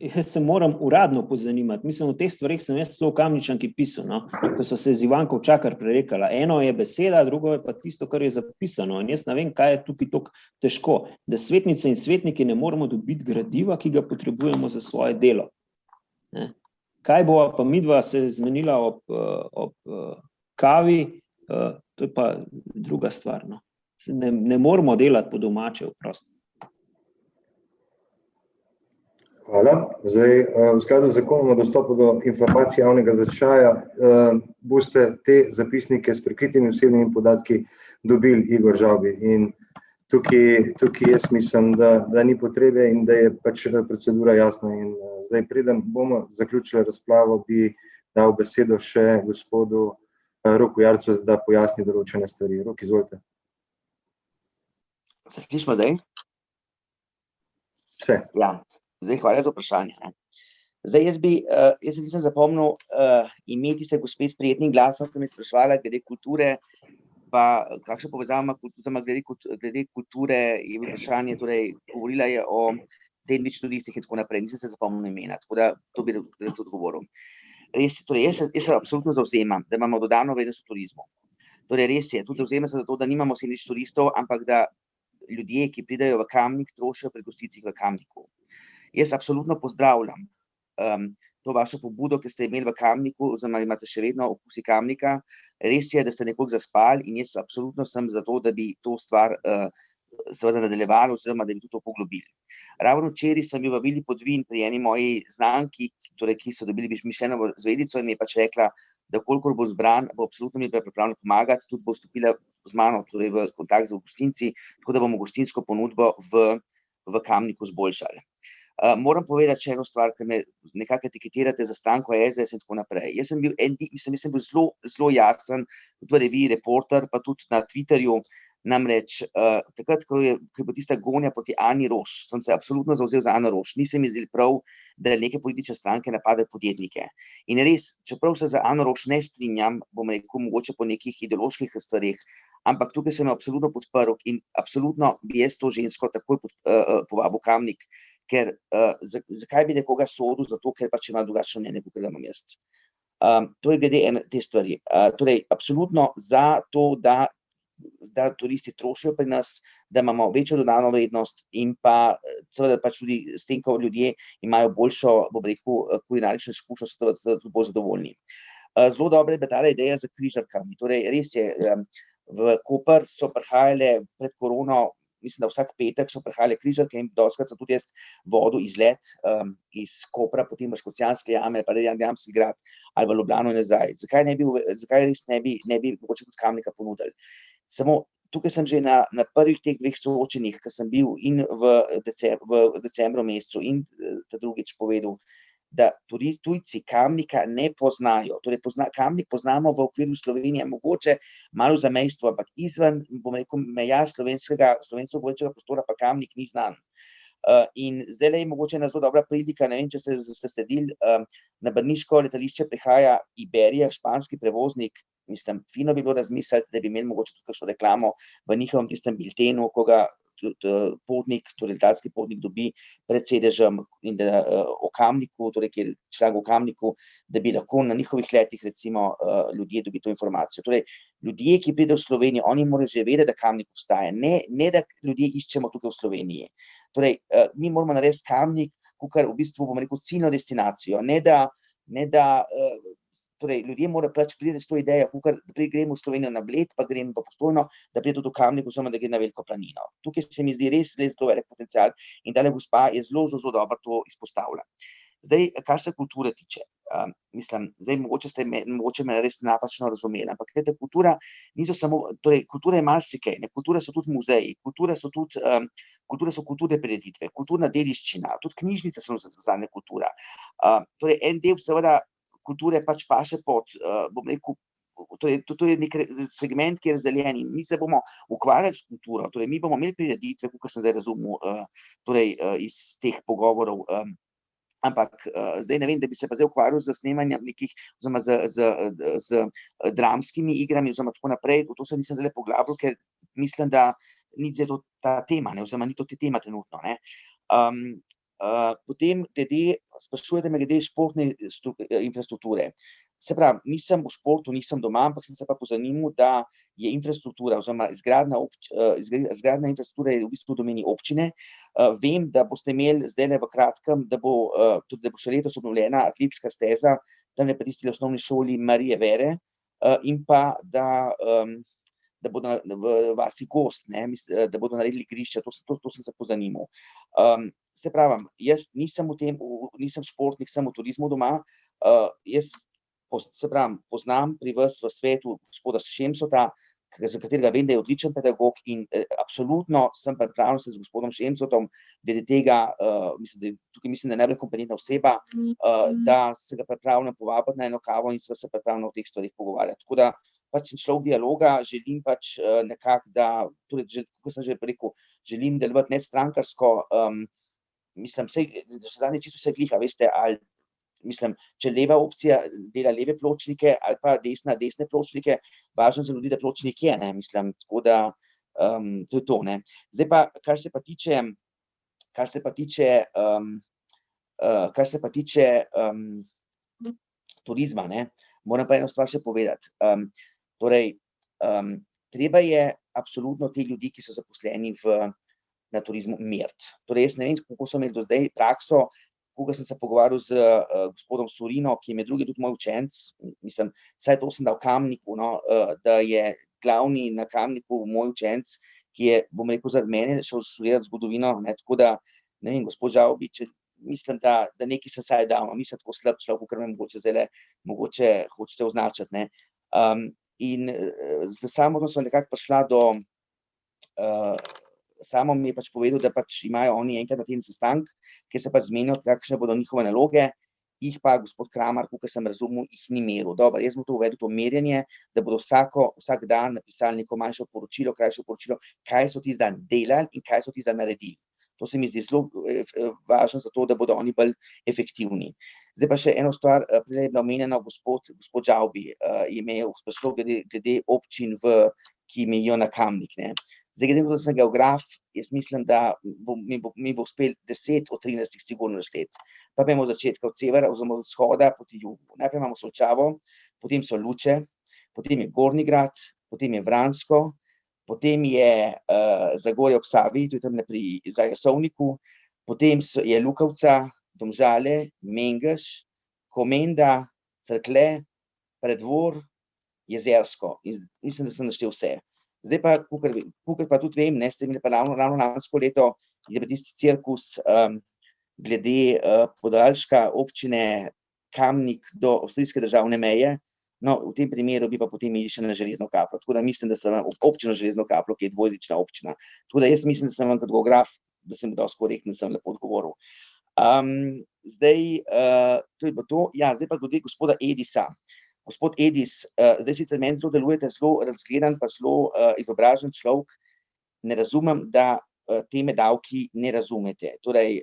Jaz se moram uradno pozanimati. Mislim, o teh stvareh sem jaz celo v Kamničanki pisal, no? Ko so se z Ivanko Čakar prerekala. Eno je beseda, drugo je pa tisto, kar je zapisano. In jaz ne vem, kaj je tukaj tako težko, da svetnice in svetniki ne moramo dobiti gradiva, ki ga potrebujemo za svoje delo. Ne? Kaj bo pa midva se zmenila ob kavi, to je pa druga stvar. No? Ne moramo delati po domače, prosto. Hvala. Zdaj, v skladu z zakonom o dostopu do informacij javnega značaja boste te zapisnike s prikritimi osebnimi podatki dobili, Igor Žavbi. In tukaj jaz mislim, da ni potrebe in da je pač procedura jasna. In zdaj, preden bomo zaključili razpravo, bi dal besedo še gospodu Roku Jarcu, da pojasni določene stvari. Rok, izvolite. Se slišimo zdaj? Vse. Ja. Zdaj, hvala za vprašanje. Zdaj, jaz se nisem zapomnil ime tiste gospe s prijetnim glasom, ki me je spraševala glede kulture, pa kakšna povezava glede kulture je vprašanje, torej govorila je o sandvič turistih in tako naprej, nisem se zapomnil imena, tako da to bi rad odgovoril. Res, torej, jaz se absolutno zavzemam, da imamo dodano vrednost v turizmu. Torej, res je, tudi zavzemam se za to, da nimamo sandvič turistov, ampak da ljudje, ki pridejo v Kamnik, trošijo pri gosticah v Kamniku. Jaz absolutno pozdravljam to vašo pobudo, ki ste imeli v Kamniku, oziroma imate še vedno okusi Kamnika. Res je, da ste nekoliko zaspali in jaz absolutno sem za to, da bi to stvar seveda nadaljevali oziroma da bi to poglobili. Ravno včeraj sem bil v Vili Podvin pri eni moji znanki, torej, ki so dobili mišljeno zvezdico in mi je pač rekla, da kolikor bo zbran, bo absolutno mi pripravljena pomagati, tudi bo vstopila z mano torej v kontakt z gostinci, tako da bomo gostinsko ponudbo v Kamniku zboljšali. Moram povedati še eno stvar, ker me nekako etiketirate za stranko SDS in tako naprej. Jaz sem bil zelo jasen, tudi v reviji Reporter, pa tudi na Twitterju, namreč takrat, ko je bila tista gonja proti Ani Roš, sem se absolutno zavzel za Ano Roš. Nisem mi zdel prav, da neke politične stranke napadajo podjetnike. In res, čeprav se za Ano Roš ne strinjam, bom rekel, mogoče po nekih ideoloških stvareh, ampak tukaj sem absolutno podprl in absolutno bi jaz to žensko takoj povabil Kamnik, ker zakaj bi nekoga sodil, zato ker pač ima drugačno mnenje, kot ga imam jaz. To je glede te stvari. Torej, absolutno za to, da da turisti trošijo pri nas, da imamo večjo dodano vrednost in pa seveda pač tudi s tem, ko ljudje imajo boljšo, bom rekel, kulinarično izkušnjo, so tudi bolj zadovoljni. Zelo dobra je bila ta ideja za križarkami. Torej, res je, v Koper so prihajale pred korono, mislim, da vsak petek so prihajale križarke in dostikrat sem tudi jaz vodil izlet iz Kopra, potem v Škocjanske jame, pa Jamski grad ali v Ljubljano in nazaj. Zakaj res ne bi mogoče tudi Kamnika ponudili? Samo tukaj sem že na prvih teh dveh soočenjih, ki sem bil in v decembru mesecu in ta drugič povedal, da tujci Kamnika ne poznajo. Torej, Kamnik poznamo v okviru Slovenije, mogoče malo zamejstvo, ampak izven, bom rekel, meja slovensko govorečega prostora pa Kamnik ni znan. In zdaj je mogoče ena zelo dobra prilika, ne vem, če ste sledili, na brniško letališče prihaja Iberija, španski prevoznik. Mislim, fino bi bilo razmisliti, da bi imeli mogoče tudi kakšno reklamo v njihovem tistem biltenu, ko ga potnik, torej letalski potnik dobi pred sedežem in da o Kamniku, torej kjer članek o Kamniku, da bi lahko na njihovih letih recimo ljudje dobili to informacijo. Torej, ljudje, ki pridejo v Slovenijo, oni morajo že vedeti, da Kamnik obstaja, ne da ljudje iščemo tukaj v Sloveniji. Torej, mi moramo narediti Kamnik, kakor v bistvu, bom rekel, ciljno destinacijo, ne da torej, ljudje morajo pač priti s to idejo, kakor gremo v Slovenijo na Bled, pa gremo pa Postojno, da pride tudi v Kamnik, oziroma da gre na Veliko planino. Tukaj se mi zdi res zelo velik potencial in tale gospa je zelo dobro to izpostavila. Zdaj, kar se kulture tiče, mislim, zdaj mogoče me res napačno razumeli, ampak kultura niso samo, torej kultura je marsikaj, kultura so tudi muzeji, kultura so kulturne prireditve, kulturna dediščina, tudi knjižnice so zadnja kultura. Torej, en del seveda kulture pač paše pod, bom rekel, to je nek segment, ki je razdeljen in mi se bomo ukvarjali s kulturo, torej mi bomo imeli prireditve, kakor sem zdaj razumel, torej iz teh pogovorov, ampak zdaj ne vem, da bi se pa zdaj ukvarjal z snemanjem nekih, oziroma z dramskimi igrami, oziroma tako naprej, to se nisem zdaj poglabljal, ker mislim, da ni zdaj to ta tema, oziroma ni to te tema trenutno, ne. Potem sprašujete me glede športne infrastrukture. Se pravi, nisem v športu, nisem doma, ampak sem se pa pozanimal, da je infrastruktura oziroma izgradnja infrastrukture je v bistvu v domeni občine. Vem, da boste imeli zdaj v kratkem, da bo še letos obnovljena atletska steza, tam je pa tisti osnovni šoli Marije Vere in pa da bodo v vasi Gost, da bodo naredili igrišča, to sem se pozanimal. Se pravim, jaz nisem športnik, sem v turizmu doma, jaz se pravim, poznam pri vas v svetu gospoda Šemsota, za katerega vem, da je odličen pedagog in absolutno sem pripravljen se z gospodom Šemsotom, glede tega, tukaj mislim, da je najbolj kompetentna oseba, da se ga pripravljam povabiti na eno kavo in se pripravljam o teh stvarih pogovarjati. Tako da pač sem človek dialoga, želim pač nekako, da, tudi, kot sem že rekel, želim delovati nedstrankarsko, mislim, da se danes čisto vse gliha, veste, ali, mislim, če leva opcija dela leve pločnike ali pa desne pločnike, važno za ljudi, da pločnik je, ne, mislim, tako da to je to, ne. Zdaj pa, kar se pa tiče turizma, ne, moram pa eno stvar še povedati. Torej, treba je absolutno te ljudi, ki so zaposleni na turizmu, meriti. Torej, jaz ne vem, kako so imeli do zdaj prakso, koga sem se pogovarjal z gospodom Surino, ki je med drugim tudi moj učenec, mislim, saj to sem dal Kamniku, no, da je glavni na Kamniku moj učenec, ki je, bom rekel, zaradi mene šel študirati zgodovino, ne, tako da, ne vem, gospod Žavbič, mislim, da nekaj sem saj dal, nisem tako slab človek, ker me mogoče hočete označiti, ne. In za samo sem nekako prišla do, samo mi je pač povedal, da pač imajo oni enkrat na teden sestanek, kjer se pač zmenijo, kakšne bodo njihove naloge, jih pa gospod Kramar, kakor sem razumel, jih ni meril. Dobro, jaz bom to uvedel, to merjenje, da bodo vsak dan napisali neko manjše poročilo, krajše poročilo, kaj so tisti dan delali in kaj so tisti dan naredili. To se mi zdi zelo važno za to, da bodo oni bolj efektivni. Zdaj pa še eno stvar, prej je bila omenjena gospod Žavbi, je me sprašal glede občin, ki mejijo na Kamnik, ne. Zdaj, glede na to, da sem geograf, jaz mislim, da mi bo uspel 10 od 13 sigurno našteti. Pa imamo od začetka od severa oziroma od vzhoda proti jugu. Najprej imamo Solčavo, potem so Luče, potem je Gornji Grad, potem je Vransko, potem je Zagorje ob Savi, tudi tam pri Jasovniku, potem je Lukovca, Domžale, Mengeš, Komenda, Cerklje, Preddvor, Jezersko. In mislim, da sem naštel vse. Zdaj pa, kakor pa tudi vem, ste imeli pa ravno lansko leto, je pa tisti cirkus glede podaljška občine Kamnik do avstrijske državne meje. No, v tem primeru bi pa potem imeli še na Železno Kaplo. Tako da mislim, da sem občino Železno Kaplo, ki je dvojezična občina. Tako da jaz mislim, da sem vam kot geograf, da sem dosti korektno, sem lepo odgovoril. Zdaj, to je pa to. Ja, zdaj pa glede gospoda Edisa. Gospod Edis, zdaj sicer meni zelo delujete zelo razgledan, pa zelo izobražen človek. Ne razumem, da teme davki ne razumete. Torej,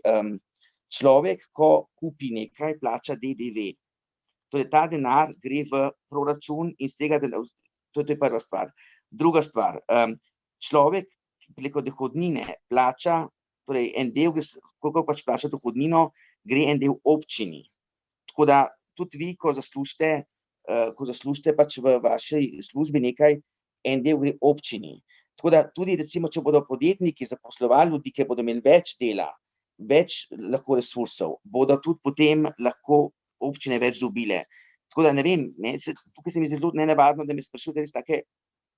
človek, ko kupi nekaj, plača DDV. Torej, ta denar gre v proračun in z tega, to je prva stvar. Druga stvar, človek preko dohodnine plača, torej en del, koliko pač plača dohodnino, gre en del občini. Tako da tudi vi, ko zaslužite pač v vaši službi nekaj, en del gre občini. Tako da tudi recimo, če bodo podjetniki zaposlovali ljudi, ki bodo imeli več dela, več lahko resursov, bodo tudi potem lahko občine več dobile. Tako da ne vem, tukaj se mi zdi zelo nenavadno, da me sprašujete res take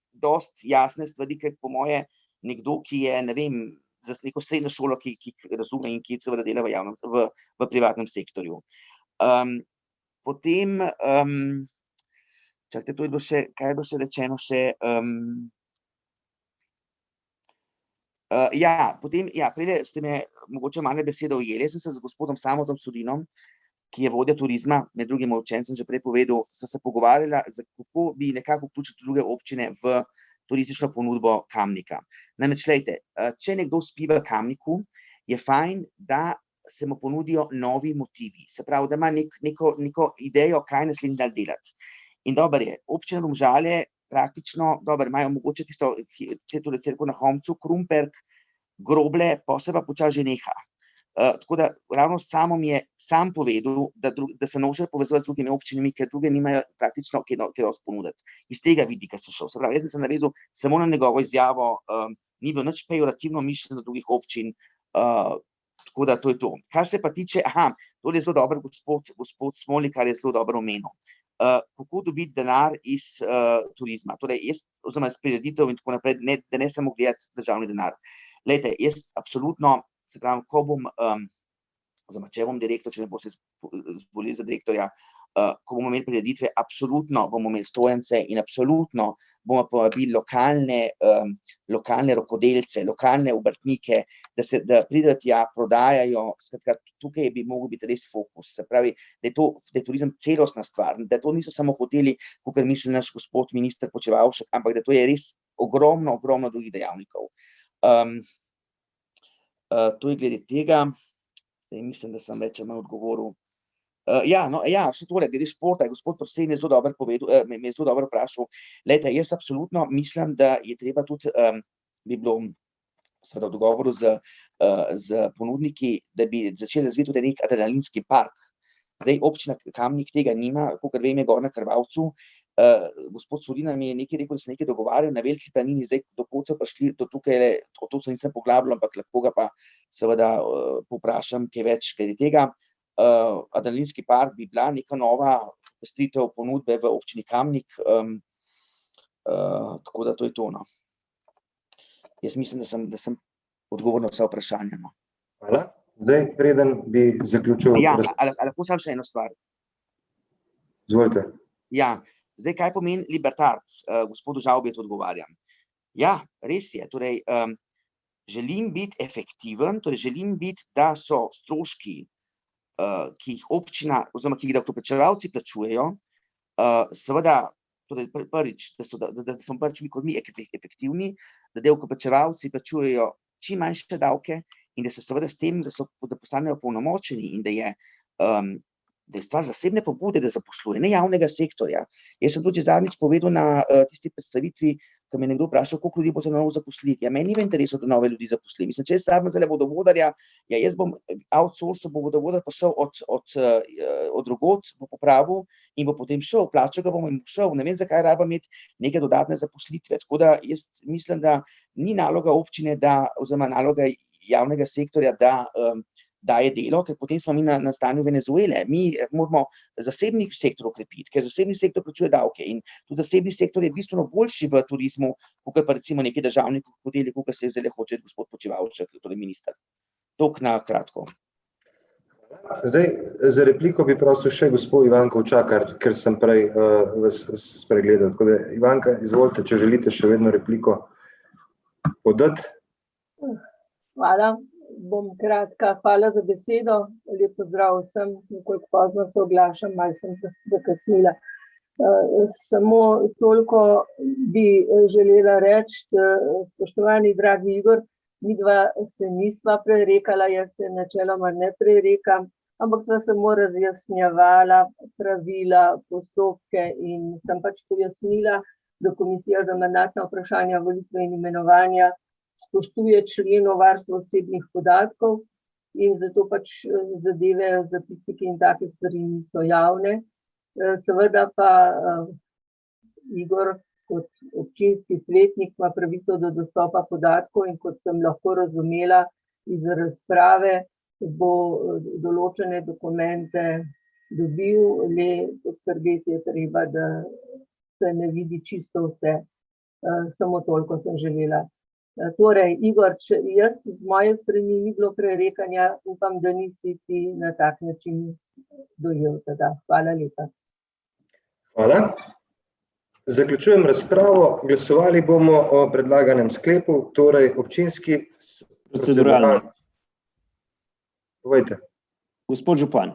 dosti jasne stvari, ker po moje nekdo, ki je, ne vem, za neko srednjo šolo, ki razume in ki seveda dela v privatnem sektorju. Potem, čakajte, to je bilo še, kaj je bilo še rečeno še, prej ste me mogoče malo besedo ujeli, jaz sem se z gospodom Samotom Sodinom, ki je vodja turizma, med drugim o čem sem že prej povedal, sem se pogovarjala, kako bi nekako vključili druge občine v turistično ponudbo Kamnika. Namreč, glejte, če nekdo spi v Kamniku, je fajn, da se mu ponudijo novi motivi, se pravi, da ima neko idejo, kaj naslednji dan delati. In dobro je, občina Domžale praktično, dobro, imajo mogoče tisto cerkev na Homcu, Krumperk, Groble, pa se pa počasi že neha. Tako da ravno samo mi je sam povedal, da se noče povezovati z drugimi občinami, ker druge nimajo praktično kaj dosti ponuditi. Iz tega vidika sem šel. Se pravi, jaz sem se navezal samo na njegovo izjavo, ni bilo nič pejorativno mišljeno do drugih občin, tako da to je to. Kar se pa tiče, to je zelo dobro gospod Smolikar je zelo dobro omenil. Kako dobiti denar iz turizma, torej oziroma iz prireditev in tako naprej, da ne samo gledati državni denar. Glejte, jaz absolutno, se pravi, ko bom, oziroma če bom direktor, če ne bo se zvolil za direktorja, ko bomo imeli prireditve, absolutno bomo imeli stojence in absolutno bomo povabili lokalne rokodelce, lokalne obrtnike, da pridejo tja, prodajajo, skratka, tukaj bi mogel biti res fokus. Se pravi, da je turizem celostna stvar, da to niso samo hoteli, kakor misli naš gospod minister Počivalšek, ampak da to je res ogromno drugih dejavnikov. To je glede tega, zdaj mislim, da sem več manj odgovoril. Še tole, glede športa, gospod Prosen je zelo dobro povedal, me je zelo dobro vprašal. Glejte, jaz absolutno mislim, da je treba tudi, bi bilo seveda v dogovoru z ponudniki, da bi začeli razviti tudi nek adrenalinski park. Zdaj občina Kamnik tega nima, kakor vem, je gor na Krvavcu. Gospod Sodina mi je nekaj rekel, da se nekaj dogovarjal na Veliki planini, zdaj do kod so prišli, do tukaj, to se nisem poglabljal, ampak lahko ga pa seveda povprašam kaj več glede tega. Adrenalinski park bi bila neka nova pestritev ponudbe v občini Kamnik, tako da to je to. Jaz mislim, da sem odgovoril na vsa vprašanja. Hvala. Zdaj, preden bi zaključil... Lahko sam še eno stvar. Izvolite. Zdaj, kaj pomeni libertarc? Gospodu Žavbet odgovarjam. Ja, res je. Torej, želim biti efektiven, torej želim biti, da so stroški, ki jih občina, oziroma ki jih davkoplačevalci plačujejo, seveda, torej prvič, da smo pač mi kot mi efektivni, da davkoplačevalci plačujejo čim manjše davke in da se seveda s tem, da postanejo polnomočeni in da je stvar zasebne pobude, da zaposluje, ne javnega sektorja. Jaz sem tudi zadnjič povedal na tisti predstavitvi, ko me nekdo vprašal, koliko ljudi bo se na novo zaposliti. Ja, meni ni v interesu, da nove ljudi zaposlim. Mislim, če jaz rabim zdaj vodovodarja, ja, jaz bom outsourcal, bo vodovodar pa šel od drugod, bo popravil in bo potem šel, plačal ga bom in šel. Ne vem, zakaj rabim imeti neke dodatne zaposlitve. Tako da jaz mislim, da ni naloga občine, oziroma naloga javnega sektorja, da daje delo, ker potem smo mi na stanju Venezuele. Mi moramo zasebni sektor okrepiti, ker zasebni sektor plačuje davke in tudi zasebni sektor je bistveno boljši v turizmu, kot pa recimo neki državni hoteli, kot se zdaj hoče gospod Počivalšek, torej minister. Toliko na kratko. Zdaj, za repliko bi prosil še gospod Ivanko Učakar, ker sem prej vas spregledal. Tako da, Ivanka, izvolite, če želite še vedno repliko podati. Hvala. Bom kratka, hvala za besedo, lep pozdrav vsem, nekoliko pozno se oglašam, malo sem zakasnila. Samo toliko bi želela reči, spoštovani dragi Igor, midva se nisva prerekala, jaz se načeloma ne prerekam, ampak sva samo razjasnjevala pravila, postopke in sem pač pojasnila, da Komisija za mandatna vprašanja, volitve in imenovanja spoštuje člen o varstvu osebnih podatkov in zato pač zadeve, zapisniki in take stvari niso javne. Seveda pa Igor kot občinski svetnik ima pravico do dostopa podatkov in kot sem lahko razumela iz razprave, bo določene dokumente dobil, le poskrbeti je treba, da se ne vidi čisto vse. Samo toliko sem želela. Torej, Igor, če jaz z moje strani ni bilo prerekanja, upam, da nisi ti na tak način dojel tega. Hvala lepa. Hvala. Zaključujem razpravo. Glasovali bomo o predlaganem sklepu, torej občinski... Proceduralno. Povejte. Gospod župan,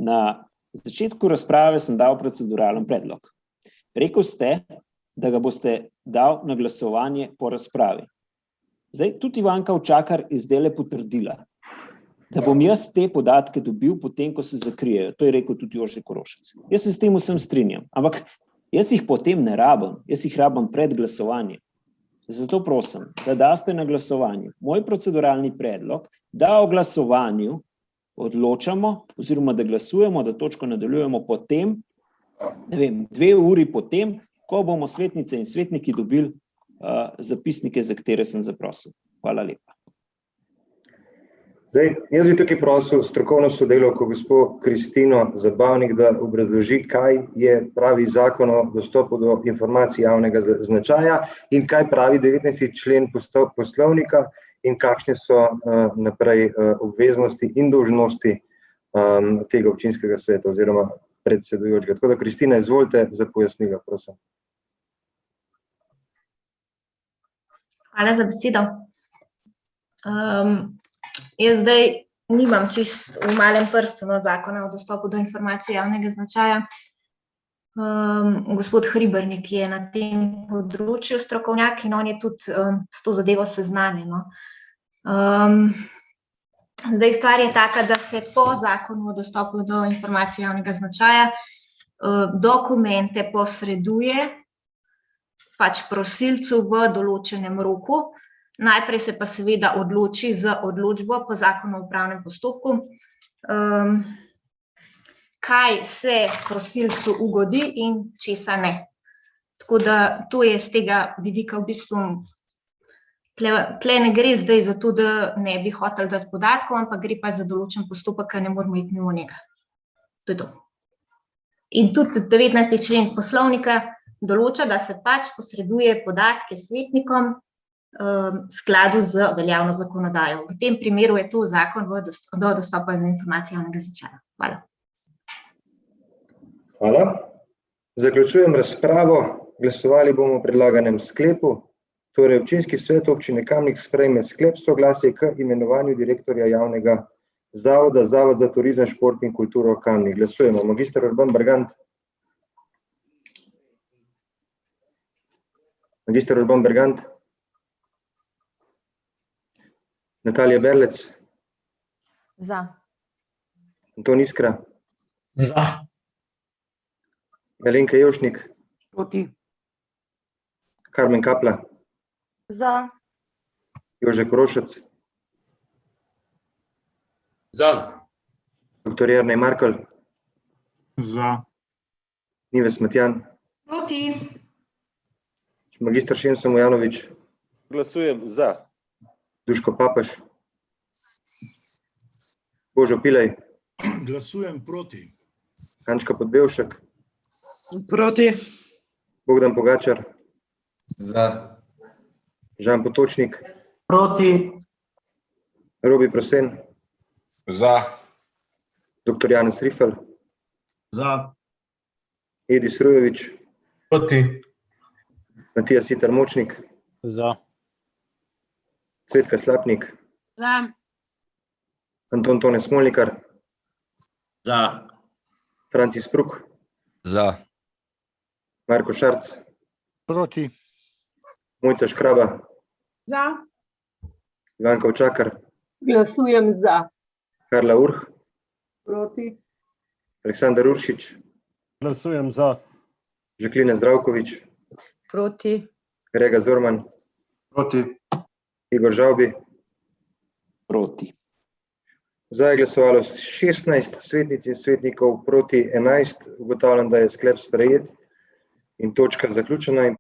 na začetku razprave sem dal proceduralen predlog. Rekel ste, da ga boste dal na glasovanje po razpravi. Zdaj, tudi Ivanka Učakar je zdajle potrdila, da bom jaz te podatke dobil potem, ko se zakrijejo. To je rekel tudi Jože Korošec. Jaz se s tem vsem strinjam, ampak jaz jih potem ne rabim, jaz jih rabim pred glasovanjem. Zato prosim, da daste na glasovanje moj proceduralni predlog, da o glasovanju odločamo, oziroma da glasujemo, da točko nadaljujemo potem, ne vem, 2 uri potem, ko bomo svetnice in svetniki dobili zapisnike, za katere sem zaprosil. Hvala lepa. Zdaj, jaz bi tukaj prosil strokovno sodelavko gospod Kristino Zabavnik, da obrazloži, kaj je pravi zakon o dostopu do informacij javnega značaja in kaj pravi 19. člen poslovnika in kakšne so naprej obveznosti in dolžnosti tega občinskega sveta oziroma predsedujočega. Tako da, Kristina, izvolite za pojasnilo, prosim. Hvala za besedo. Jaz zdaj nimam čist v malem prstu zakona o dostopu do informacij javnega značaja. Gospod Hribernik je na tem področju strokovnjak in on je tudi s to zadevo seznanjen. Zdaj, stvar je taka, da se po zakonu o dostopu do informacij javnega značaja dokumente posreduje pač prosilcu v določenem roku. Najprej se pa seveda odloči z odločbo po zakonu o upravnem postopku, kaj se prosilcu ugodi in česa ne. Tako da to je z tega vidika v bistvu, tle ne gre zdaj za to, da ne bi hoteli dati podatkov, ampak gre pa za določen postopek, ki ne moramo iti mimo njega. To je to. In tudi 19. člen poslovnika določa, da se pač posreduje podatke svetnikom v skladu z veljavno zakonodajo. V tem primeru je to zakon do dostopa do informacij javnega značaja. Hvala. Hvala. Zaključujem razpravo. Glasovali bomo o predlaganem sklepu. Torej, občinski svet občine Kamnik sprejme sklep soglasje k imenovanju direktorja javnega zavoda, Zavod za turizem, šport in kulturo Kamnik. Glasujemo. Magister Urban Bergant. Magister Urban Bergant. Natalija Berlec. Za. Anton Iskra. Za. Alenka Jevšnik. Proti. Karmen Kapla, Za. Jože Korošec, Za. dr. Jernej Markelj, Za. Nives Matjan, Proti. magister Šemso Mujanović, Glasujem za. Duško Papež, Božo Pilej, Glasujem proti. Ančka Podbevšek, Proti. Bogdan Pogačar, Za. Žan Potočnik, Proti. Robi Prosen, Za. dr. Janez Rifel, Za. Edi Srujović, Proti. Matija Siter Močnik, Za. Cvetka Slapnik, Za. Anton Tone Smolnikar, Za. Francis Pruk, Za. Marko Šarc, Proti. Mojca Škraba, Za. Ivanka Očakar, Glasujem za. Karla Urh, Proti. Aleksandar Uršič, Glasujem za. Žaklina Zdravković, Proti. Grega Zorman, Proti. Igor Žavbi. Proti. Za je glasovalo 16 svetnic in svetnikov, proti 11. Ugotavljam, da je sklep sprejet in točka zaključena.